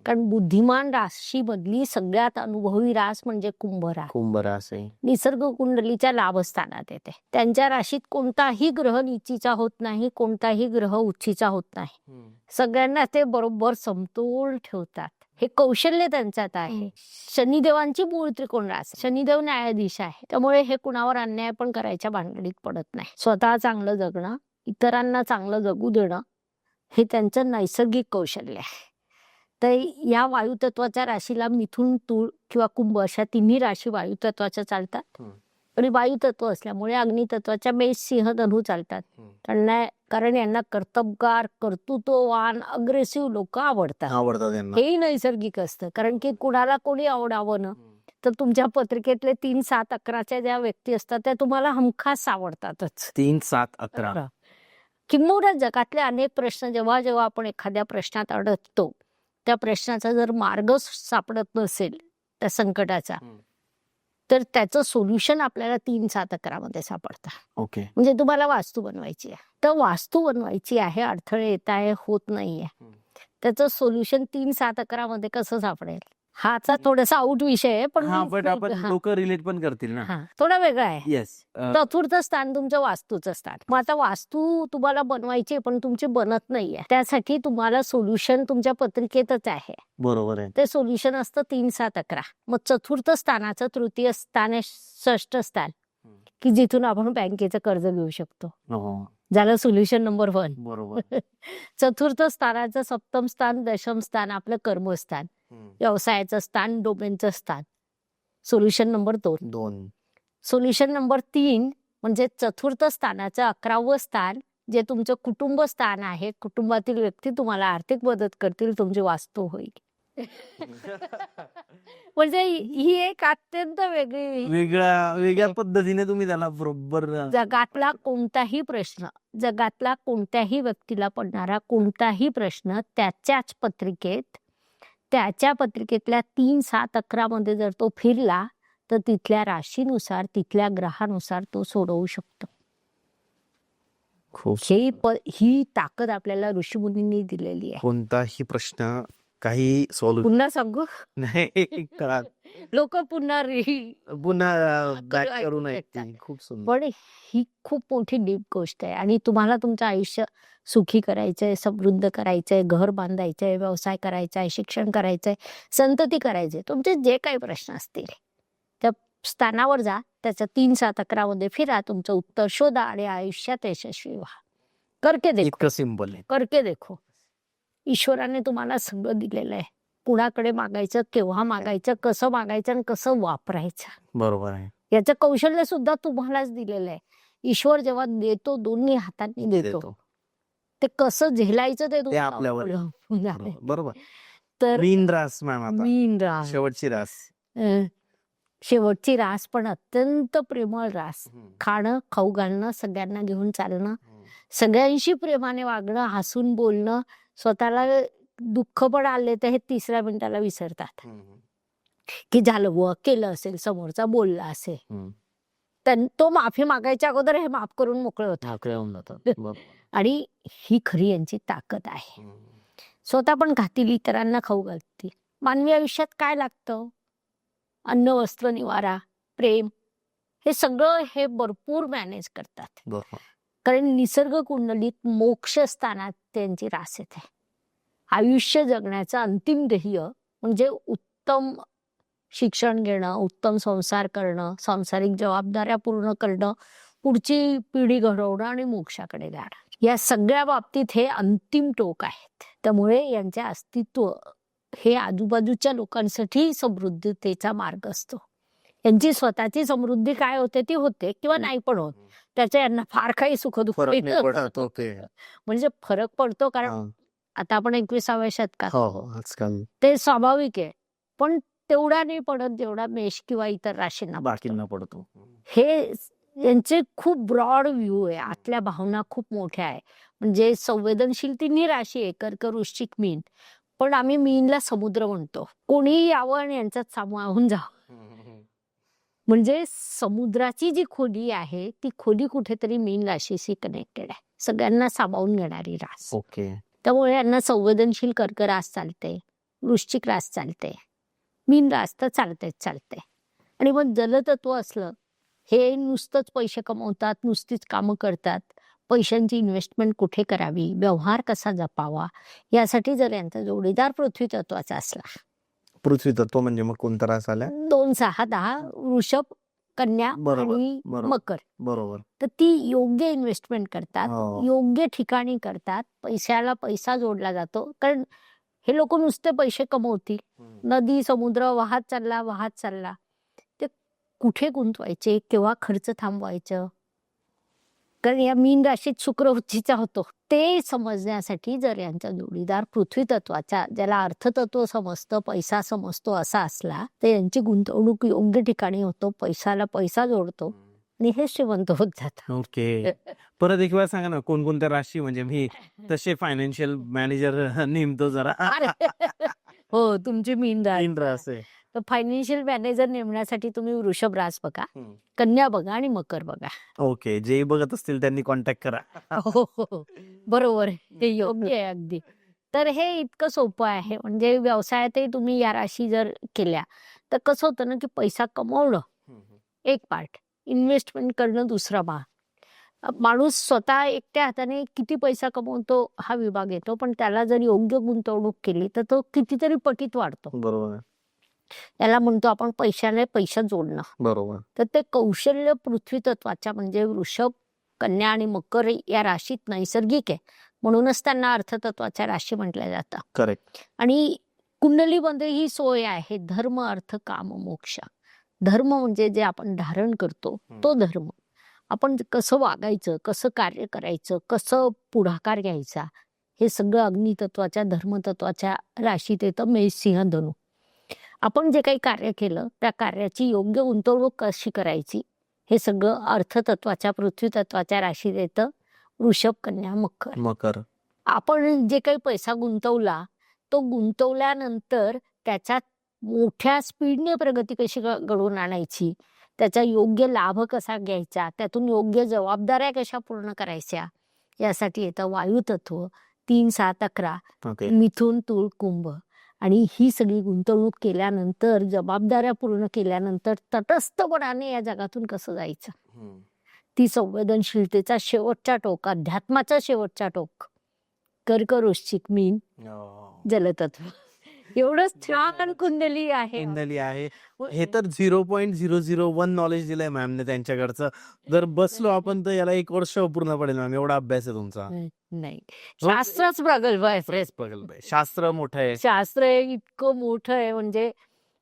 Speaker 2: कारण बुद्धिमान राशीमधली सगळ्यात अनुभवी रास म्हणजे कुंभ रास.
Speaker 1: कुंभ रास आहे.
Speaker 2: निसर्ग कुंडलीच्या लाभस्थानात येते. त्यांच्या राशीत कोणताही ग्रह नीचीचा होत नाही, कोणताही ग्रह उच्चीचा होत नाही. सगळ्यांना ते बरोबर समतोल ठेवतात. हे कौशल्य त्यांच्यात आहे. शनिदेवांची मूळ त्रिकोण रास. शनिदेव न्यायाधीश आहे, त्यामुळे हे कुणावर अन्याय पण करायच्या भानगडीत पडत नाही. स्वतः चांगलं जगणं, इतरांना चांगलं जगू देणं हे त्यांचं नैसर्गिक कौशल्य आहे. तर या वायुतत्वाच्या राशीला मिथुन, तूळ किंवा कुंभ अशा तिन्ही राशी वायुतत्वाच्या चालतात. आणि वायुतत्व असल्यामुळे अग्नितत्वाच्या मेष, सिंह, धनु चालतात. कारण यांना कर्तबगार, कर्तृत्ववान, अग्रेसिव्ह लोक आवडतात. हेही नैसर्गिक असतं. कारण की कुणाला कोणी आवडावं ना तर तुमच्या पत्रिकेतले 3, 7, 11च्या ज्या व्यक्ती असतात त्या तुम्हाला हमखास आवडतातच.
Speaker 1: 3, 7, 11.
Speaker 2: किंबहुना जगातले अनेक प्रश्न जेव्हा जेव्हा आपण एखाद्या प्रश्नात अडकतो त्या प्रश्नाचा जर मार्ग सापडत नसेल त्या संकटाचा तर त्याचं सोल्युशन आपल्याला 3, 7, 11 मध्ये सापडतं.
Speaker 1: ओके.
Speaker 2: म्हणजे तुम्हाला वास्तू बनवायची आहे तर वास्तू बनवायची आहे, अडथळे येत आहे, होत नाहीये, त्याचं सोल्युशन 3, 7, 11 मध्ये कसं सापडेल? हाचा थोडासा आउट विषय आहे, पण
Speaker 1: आपण लोक रिलेट पण करतील ना.
Speaker 2: थोडा वेगळा आहे.
Speaker 1: येस.
Speaker 2: चतुर्थ स्थान तुमचं वास्तूचं स्थान. मग आता वास्तू तुम्हाला बनवायची पण तुमची बनत नाहीये, त्यासाठी तुम्हाला सोल्युशन तुमच्या पत्रिकेतच आहे.
Speaker 1: बरोबर आहे.
Speaker 2: ते सोल्युशन असतं 3, 7, 11. मग चतुर्थ स्थानाचं तृतीय स्थान आहे षष्ठ स्थान, की जिथून आपण बँकेचं कर्ज घेऊ शकतो. झालं सोल्युशन नंबर 1.
Speaker 1: बरोबर.
Speaker 2: चतुर्थ स्थानाचं सप्तम स्थान, दशम स्थान आपलं कर्मस्थान, व्यवसायाचं स्थान, डोमेनचं स्थान. Solution number 2. सोल्युशन नंबर 3 म्हणजे चतुर्थ स्थानाचं 11वं स्थान जे तुमचं कुटुंब स्थान आहे. कुटुंबातील व्यक्ती तुम्हाला आर्थिक मदत करतील, तुमची वास्तू होईल. म्हणजे ही एक अत्यंत
Speaker 1: वेगळ्या पद्धतीने तुम्ही त्याला बरोबर.
Speaker 2: जगातला कोणताही प्रश्न, जगातला कोणत्याही व्यक्तीला पडणारा कोणताही प्रश्न त्याच्याच पत्रिकेत, त्याच्या पत्रिकेतल्या 3, 7, 11 मध्ये जर तो फिरला तर तिथल्या राशीनुसार, तिथल्या ग्रहानुसार तो सोडवू शकतो. ही ताकद आपल्याला ऋषीमुनींनी दिलेली आहे.
Speaker 1: कोणताही प्रश्न काही सॉल्व्ह.
Speaker 2: पुन्हा सांगू
Speaker 1: नाही
Speaker 2: लोक पुन्हा
Speaker 1: बॅक करून ऐकतील. खूप सुंदर.
Speaker 2: पण ही खूप मोठी डीप गोष्ट आहे आणि तुम्हाला तुमचं आयुष्य सुखी करायचंय, समृद्ध करायचंय, घर बांधायचंय, व्यवसाय करायचाय, शिक्षण करायचंय, संतती करायचंय, तुमचे जे काही प्रश्न असतील त्या स्थानावर जा, त्याच्या 3, 7, 11 मध्ये फिरा, तुमचं उत्तर शोधा आणि आयुष्यात यशस्वी व्हा. करके देखो.
Speaker 1: इतकं सिंपल आहे.
Speaker 2: करके देखो. ईश्वराने तुम्हाला सगळं दिलेलं आहे. कुणाकडे मागायचं, केव्हा मागायचं, कसं मागायचं आणि कसं वापरायचं.
Speaker 1: बरोबर आहे.
Speaker 2: याचं कौशल्य सुद्धा तुम्हालाच दिलेलं आहे. ईश्वर जेव्हा देतो दोन्ही हातांनी देतो, ते कसं झेलायचं ते
Speaker 1: आपल्यावर. बरोबर.
Speaker 2: तर
Speaker 1: मीन रास मॅम,
Speaker 2: मीन रास
Speaker 1: शेवटची रास.
Speaker 2: शेवटची रास पण अत्यंत प्रेमळ रास. खाणं, खाऊ घालणं, सगळ्यांना घेऊन चालणं, सगळ्यांशी प्रेमाने वागणं, हसून बोलणं, स्वतःला दुःख पण आले तर हे 3ऱ्या मिनिटाला विसरतात की झालं व केलं असेल, समोरचा बोलला असेल. तो माफी मागायच्या अगोदर हे माफ करून मोकळे होतात.
Speaker 1: ठाकरे होऊन जातात. बरोबर.
Speaker 2: आणि ही खरी यांची ताकद आहे. स्वतः पण खातील, इतरांना खाऊ घालतील. मानवी आयुष्यात काय लागतं? अन्न, वस्त्र, निवारा, प्रेम, हे सगळं हे भरपूर मॅनेज करतात.
Speaker 1: बरोबर.
Speaker 2: कारण निसर्ग कुंडलीत मोक्ष स्थानात त्यांची रास येते. आयुष्य जगण्याचं अंतिम ध्येय म्हणजे उत्तम शिक्षण घेणं, उत्तम संसार करणं, सांसारिक जबाबदाऱ्या पूर्ण करणं, पुढची पिढी घडवणं आणि मोक्षाकडे जाणं. या सगळ्या बाबतीत हे अंतिम टोक आहेत. त्यामुळे यांचे अस्तित्व हे आजूबाजूच्या लोकांसाठी समृद्धतेचा मार्ग असतो. यांची स्वतःची समृद्धी काय होते ती होते किंवा नाही पण होत, त्याच्या यांना फार काही सुखदुःख
Speaker 1: फरक नाही पडत. ओके.
Speaker 2: म्हणजे फरक पडतो कारण
Speaker 1: हा.
Speaker 2: आता आपण 21व्या शतकात,
Speaker 1: हो हो आजकाल
Speaker 2: ते स्वाभाविक आहे, पण तेवढा नाही पडत जेवढा मेष किंवा इतर राशींना पडतो.
Speaker 1: बाकींना पडतो.
Speaker 2: हे यांचे खूप ब्रॉड व्ह्यू आहे. आतल्या भावना खूप मोठ्या आहे. म्हणजे संवेदनशील तिन्ही राशी आहे, कर्क, वृश्चिक, मीन. पण आम्ही मीनला समुद्र म्हणतो. कोणीही यावं आणि यांच्यात सामावून जावं. म्हणजे समुद्राची जी खोली आहे ती खोली कुठेतरी मीन राशीशी कनेक्टेड आहे. सगळ्यांना सामावून घेणारी रास.
Speaker 1: ओके.
Speaker 2: त्यामुळे यांना संवेदनशील कर्क रास चालते, वृश्चिक रास चालते, मीन रास तर चालते. आणि मग जलतत्व असलं, हे नुसतंच पैसे कमवतात, नुसतीच कामं करतात. पैशांची इन्व्हेस्टमेंट कुठे करावी, व्यवहार कसा जपावा, यासाठी जर यांचा जोडीदार पृथ्वी तत्वाचा असला,
Speaker 1: पृथ्वी तत्व म्हणजे मग कोणता रास आला?
Speaker 2: 2, 6, 10 वृषभ, कन्या
Speaker 1: बरोबर,
Speaker 2: आणि
Speaker 1: बरोबर.
Speaker 2: मकर,
Speaker 1: बरोबर.
Speaker 2: तर ती योग्य इन्व्हेस्टमेंट करतात,
Speaker 1: हो.
Speaker 2: योग्य ठिकाणी करतात. पैशाला पैसा जोडला जातो. कारण हे लोक नुसते पैसे कमवतील, नदी समुद्र वाहत चालला, ते कुठे गुंतवायचे, केव्हा खर्च थांबवायचं. कारण या मीन राशीत शुक्र उच्चीचा होतो. ते समजण्यासाठी जर यांचा जोडीदार पृथ्वी तत्वाचा, ज्याला अर्थतत्व समजतं, पैसा समजतो असा असला, तर यांची गुंतवणूक योग्य ठिकाणी होतो, पैशाला पैसा जोडतो आणि हे श्रीमंत होत जातात.
Speaker 1: ओके. परत एक वेळा सांगा ना कोणकोणत्या राशी, म्हणजे मी तसे फायनान्शियल मॅनेजर नेमतो जरा.
Speaker 2: हो, तुमची मीन रास.
Speaker 1: तीन रास आहे.
Speaker 2: तर फायनान्शियल मॅनेजर नेमण्यासाठी तुम्ही वृषभ रास बघा, कन्या बघा आणि मकर बघा.
Speaker 1: ओके. जे बघत असतील त्यांनी कॉन्टॅक्ट करा.
Speaker 2: हो, बरोबर आहे. ते योग्य आहे अगदी. तर हे इतकं सोपं आहे. म्हणजे व्यवसायातही तुम्ही या राशी जर केल्या तर कसं होतं ना, की पैसा कमवणं एक पार्ट, इन्व्हेस्टमेंट करणं दुसरा भाग. माणूस स्वतः एकट्या हाताने किती पैसा कमवतो हा विभाग येतो, पण त्याला जर योग्य गुंतवणूक केली तर तो कितीतरी पटीत वाढतो.
Speaker 1: बरोबर.
Speaker 2: याला म्हणतो आपण पैशाने पैसा जोडणं.
Speaker 1: बरोबर.
Speaker 2: तर ते कौशल्य पृथ्वी तत्वाच्या म्हणजे वृषभ, कन्या आणि मकर या राशीत नैसर्गिक आहे. म्हणूनच त्यांना अर्थतत्वाच्या राशी म्हटलं जातं.
Speaker 1: करेक्ट.
Speaker 2: आणि कुंडलीमध्ये ही सोय आहे, धर्म, अर्थ, काम, मोक्ष. धर्म म्हणजे जे आपण धारण करतो तो धर्म. आपण कसं वागायचं, कसं कार्य करायचं, कसं पुढाकार घ्यायचा, हे सगळं अग्नितत्वाच्या, धर्मतत्वाच्या राशीत येतं. मेष, सिंह, धनु. आपण जे काही कार्य केलं त्या कार्याची योग्य गुंतवणूक कशी करायची, हे सगळं अर्थतत्वाच्या, पृथ्वी तत्वाच्या राशीत येतं. वृषभ, कन्या, मकर. आपण जे काही पैसा गुंतवला, तो गुंतवल्यानंतर त्याच्यात मोठ्या स्पीडने प्रगती कशी घडवून आणायची, त्याचा योग्य लाभ कसा घ्यायचा, त्यातून योग्य जबाबदाऱ्या कशा पूर्ण करायच्या, यासाठी येतं वायुतत्व. 3, 7, 11
Speaker 1: ओके.
Speaker 2: मिथुन, तुळ, कुंभ. आणि ही सगळी गुंतवणूक केल्यानंतर, जबाबदाऱ्या पूर्ण केल्यानंतर तटस्थपणाने या जगातून कसं जायचं, ती संवेदनशीलतेचा शेवटचा टोक, अध्यात्माचा शेवटचा टोक. कर्क, वृश्चिक, मीन, जलतत्व. एवढंच छान कुंडली आहे.
Speaker 1: कुंडली आहे. हे तर 0.001 नॉलेज दिलंय मॅमने त्यांच्याकडचं. जर बसलो आपण तर याला 1 वर्ष पूर्ण पडेल मॅम, एवढा अभ्यास आहे तुमचा.
Speaker 2: नाही, शास्त्रच प्रगल्भ आहे.
Speaker 1: फ्रेश प्रगल्भ आहे. शास्त्र मोठं आहे.
Speaker 2: शास्त्र इतकं मोठं आहे, म्हणजे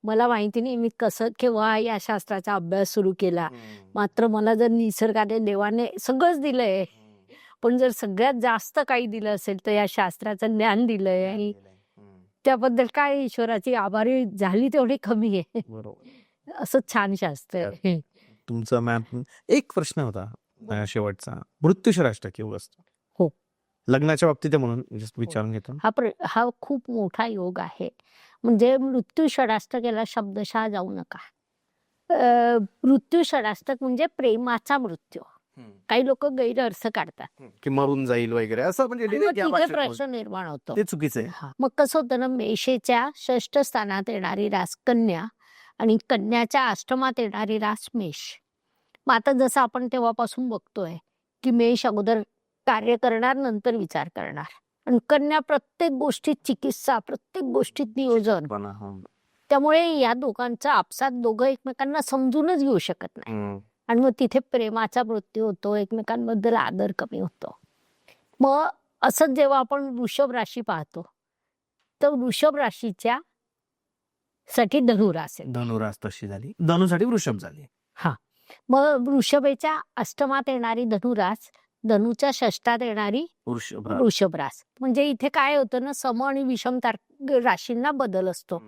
Speaker 2: मला माहिती नाही मी कसं केव्हा या शास्त्राचा अभ्यास सुरू केला. मात्र मला जर निसर्गाने, देवाने सगळंच दिलंय, पण जर सगळ्यात जास्त काही दिलं असेल तर या शास्त्राचं ज्ञान दिलंय. आणि त्याबद्दल काय ईश्वराची आभारी झाली तेवढी कमी आहे.
Speaker 1: बरोबर.
Speaker 2: असं छान शास्त्र आहे.
Speaker 1: तुमचं मॅम एक प्रश्न होता शेवटचा. मृत्यूशा राष्ट्र योग असतो.
Speaker 2: हो.
Speaker 1: लग्नाच्या बाबतीत आहे म्हणून just विचारून घेतो.
Speaker 2: हा खूप मोठा योग आहे. म्हणजे मृत्यू षडाष्टकेला शब्दशः जाऊ नका. मृत्यू षडाष्टक म्हणजे प्रेमाचा मृत्यू. काही लोक गैरअर्थ काढतात,
Speaker 1: की मरून जाईल वगैरे असं, म्हणजे
Speaker 2: आणि मग
Speaker 1: direct या
Speaker 2: तिथे
Speaker 1: भाषेत
Speaker 2: प्रश्न निर्माण होतो.
Speaker 1: ते चुकीचं आहे.
Speaker 2: हा. मग कसं होतं ना, मेषेच्या 6ष्ठ स्थानात येणारी रास कन्या आणि कन्याच्या अष्टमात येणारी रास मेष. मग आता जसं आपण तेव्हापासून बघतोय की मेष अगोदर कार्य करणार, नंतर विचार करणार, आणि कन्या प्रत्येक गोष्टीत चिकित्सा, प्रत्येक गोष्टीत नियोजन.
Speaker 1: पण हा.
Speaker 2: त्यामुळे या दोघांचा आपसात दोघं एकमेकांना समजूनच घेऊ शकत नाही, आणि मग तिथे प्रेमाचा मृत्यू होतो, एकमेकांबद्दल आदर कमी होतो. मग असंच जेव्हा आपण वृषभ राशी पाहतो, तर वृषभ राशीच्या साठी धनुरास आहे.
Speaker 1: धनुरास तशी झाली, धनुसाठी वृषभ झाली.
Speaker 2: हा. मग वृषभेच्या अष्टमात येणारी धनुरास, धनुच्या 6ष्ठात येणारी
Speaker 1: वृषभ
Speaker 2: वृषभ रास. म्हणजे इथे काय होतं ना, सम आणि विषम राशींना बदल असतो.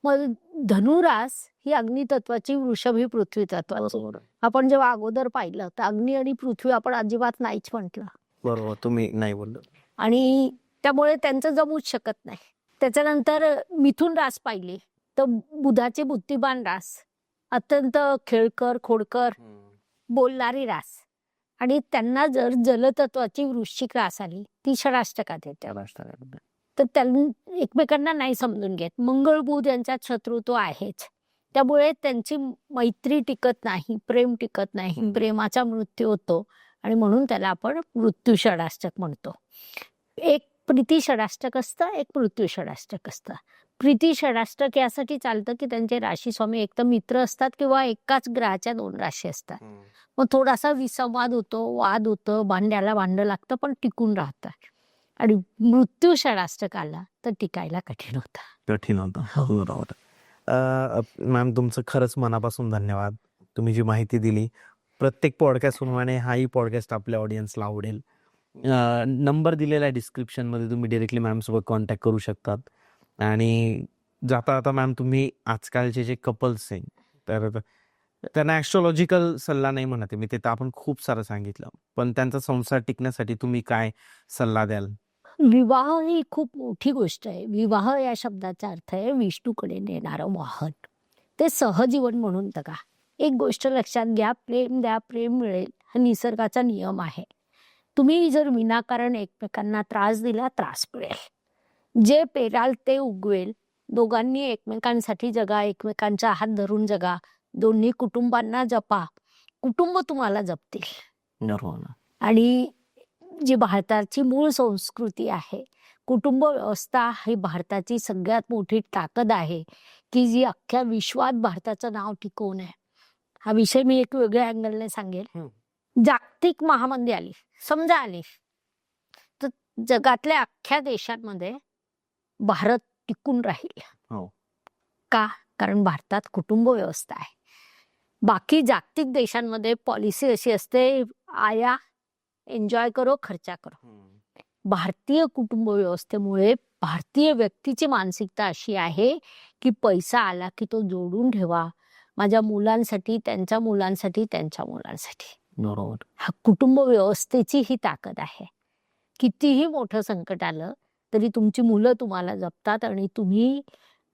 Speaker 2: मग धनुरास ही अग्नितत्वाची, वृषभ ही पृथ्वी तत्वाची.
Speaker 1: बरोबर
Speaker 2: आपण जेव्हा अगोदर पाहिलं तर अग्नी आणि पृथ्वी आपण अजिबात नाहीच म्हटलं,
Speaker 1: बरोबर, तुम्ही नाही बोललो.
Speaker 2: आणि त्यामुळे त्यांचं जमूच शकत नाही. त्याच्यानंतर मिथुन रास पाहिली तर बुधाची बुद्धिमान रास, अत्यंत खेळकर, खोडकर, बोलणारी रास, आणि त्यांना जर जलतत्वाची वृश्चिक रास आली, ती षडाष्टकात येते. तर त्यांनी एकमेकांना नाही समजून घेत. मंगळ बुध यांच्यात शत्रुत्व आहेच, त्यामुळे त्यांची मैत्री टिकत नाही, प्रेम टिकत नाही, प्रेमाचा मृत्यू होतो, आणि म्हणून त्याला आपण मृत्यू षडाष्टक म्हणतो. एक प्रीती षडाष्टक असतं, एक मृत्यू षडाष्टक असतं. प्रीती षडाष्टक यासाठी चालतं की त्यांचे राशी स्वामी एक तर मित्र असतात किंवा एकाच ग्रहाच्या 2 राशी असतात. मग थोडासा विसंवाद होतो, वाद होतं, भांड्याला भांडं लागतं, पण टिकून राहतात. आणि मृत्यू षडाष्टक आला तर टिकायला कठीण होतं.
Speaker 1: कठीण होतं. बरोबर. मॅम, तुमचं खरंच मनापासून धन्यवाद. तुम्ही जी माहिती दिली, प्रत्येक पॉडकास्ट प्रमाणे हाही पॉडकास्ट आपल्या ऑडियन्सला आवडेल. नंबर दिलेला आहे डिस्क्रिप्शन मध्ये, तुम्ही डिरेक्टली मॅम सोबत कॉन्टॅक्ट करू शकतात. आणि जाता आता मॅम, तुम्ही आजकालचे जे कपल्स आहेत तर त्यांना ॲस्ट्रॉलॉजिकल सल्ला नाही म्हणते मी, ते तर आपण खूप सारं सांगितलं, पण त्यांचा संसार टिकण्यासाठी तुम्ही काय सल्ला द्याल?
Speaker 2: विवाह ही खूप मोठी गोष्ट आहे. विवाह या शब्दाचा अर्थ आहे विष्णूकडे नेणारं वाहन. ते सहजीवन म्हणून बघा. एक गोष्ट लक्षात घ्या, प्रेम द्या, प्रेम मिळेल, हा निसर्गाचा नियम आहे. तुम्ही जर विनाकारण एकमेकांना त्रास दिला, त्रास मिळेल. जे पेराल ते उगवेल. दोघांनी एकमेकांसाठी जगा, एकमेकांचा हात धरून जगा, दोन्ही कुटुंबांना जपा, कुटुंब तुम्हाला जपतील. आणि जी भारताची मूळ संस्कृती आहे, कुटुंब व्यवस्था ही भारताची सगळ्यात मोठी ताकद आहे, की जी अख्ख्या विश्वात भारताचं नाव टिकवून आहे. हा विषय मी एक वेगळ्या अँगलने सांगेल. जागतिक महामंदी आली, समजा आली, तर जगातल्या अख्ख्या देशांमध्ये भारत टिकून राहील. का? कारण भारतात कुटुंब व्यवस्था आहे. बाकी जागतिक देशांमध्ये पॉलिसी अशी असते, आया एन्जॉय करो, खर्चा करो. भारतीय कुटुंब व्यवस्थेमुळे भारतीय व्यक्तीची मानसिकता अशी आहे की पैसा आला की तो जोडून ठेवा, माझ्या मुलांसाठी, त्यांच्या मुलांसाठी, त्यांच्या मुलांसाठी.
Speaker 1: बरोबर.
Speaker 2: हा कुटुंब व्यवस्थेची ही ताकद आहे. कितीही मोठं संकट आलं तरी तुमची मुलं तुम्हाला जपतात, आणि तुम्ही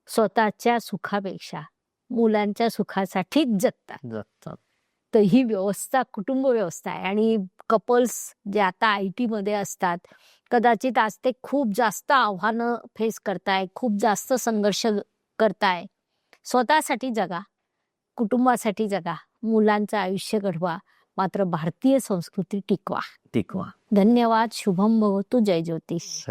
Speaker 2: स्वतःच्या सुखापेक्षा मुलांच्या सुखासाठीच जगतात. तर ही व्यवस्था कुटुंब व्यवस्था आहे. आणि कपल्स जे आता IT मध्ये असतात, कदाचित आज ते खूप जास्त आव्हानं फेस करताय, खूप जास्त संघर्ष करताय. स्वतःसाठी जगा, कुटुंबासाठी जगा, मुलांचं आयुष्य घडवा, मात्र भारतीय संस्कृती टिकवा. धन्यवाद. शुभम भवतु. जय ज्योतिष.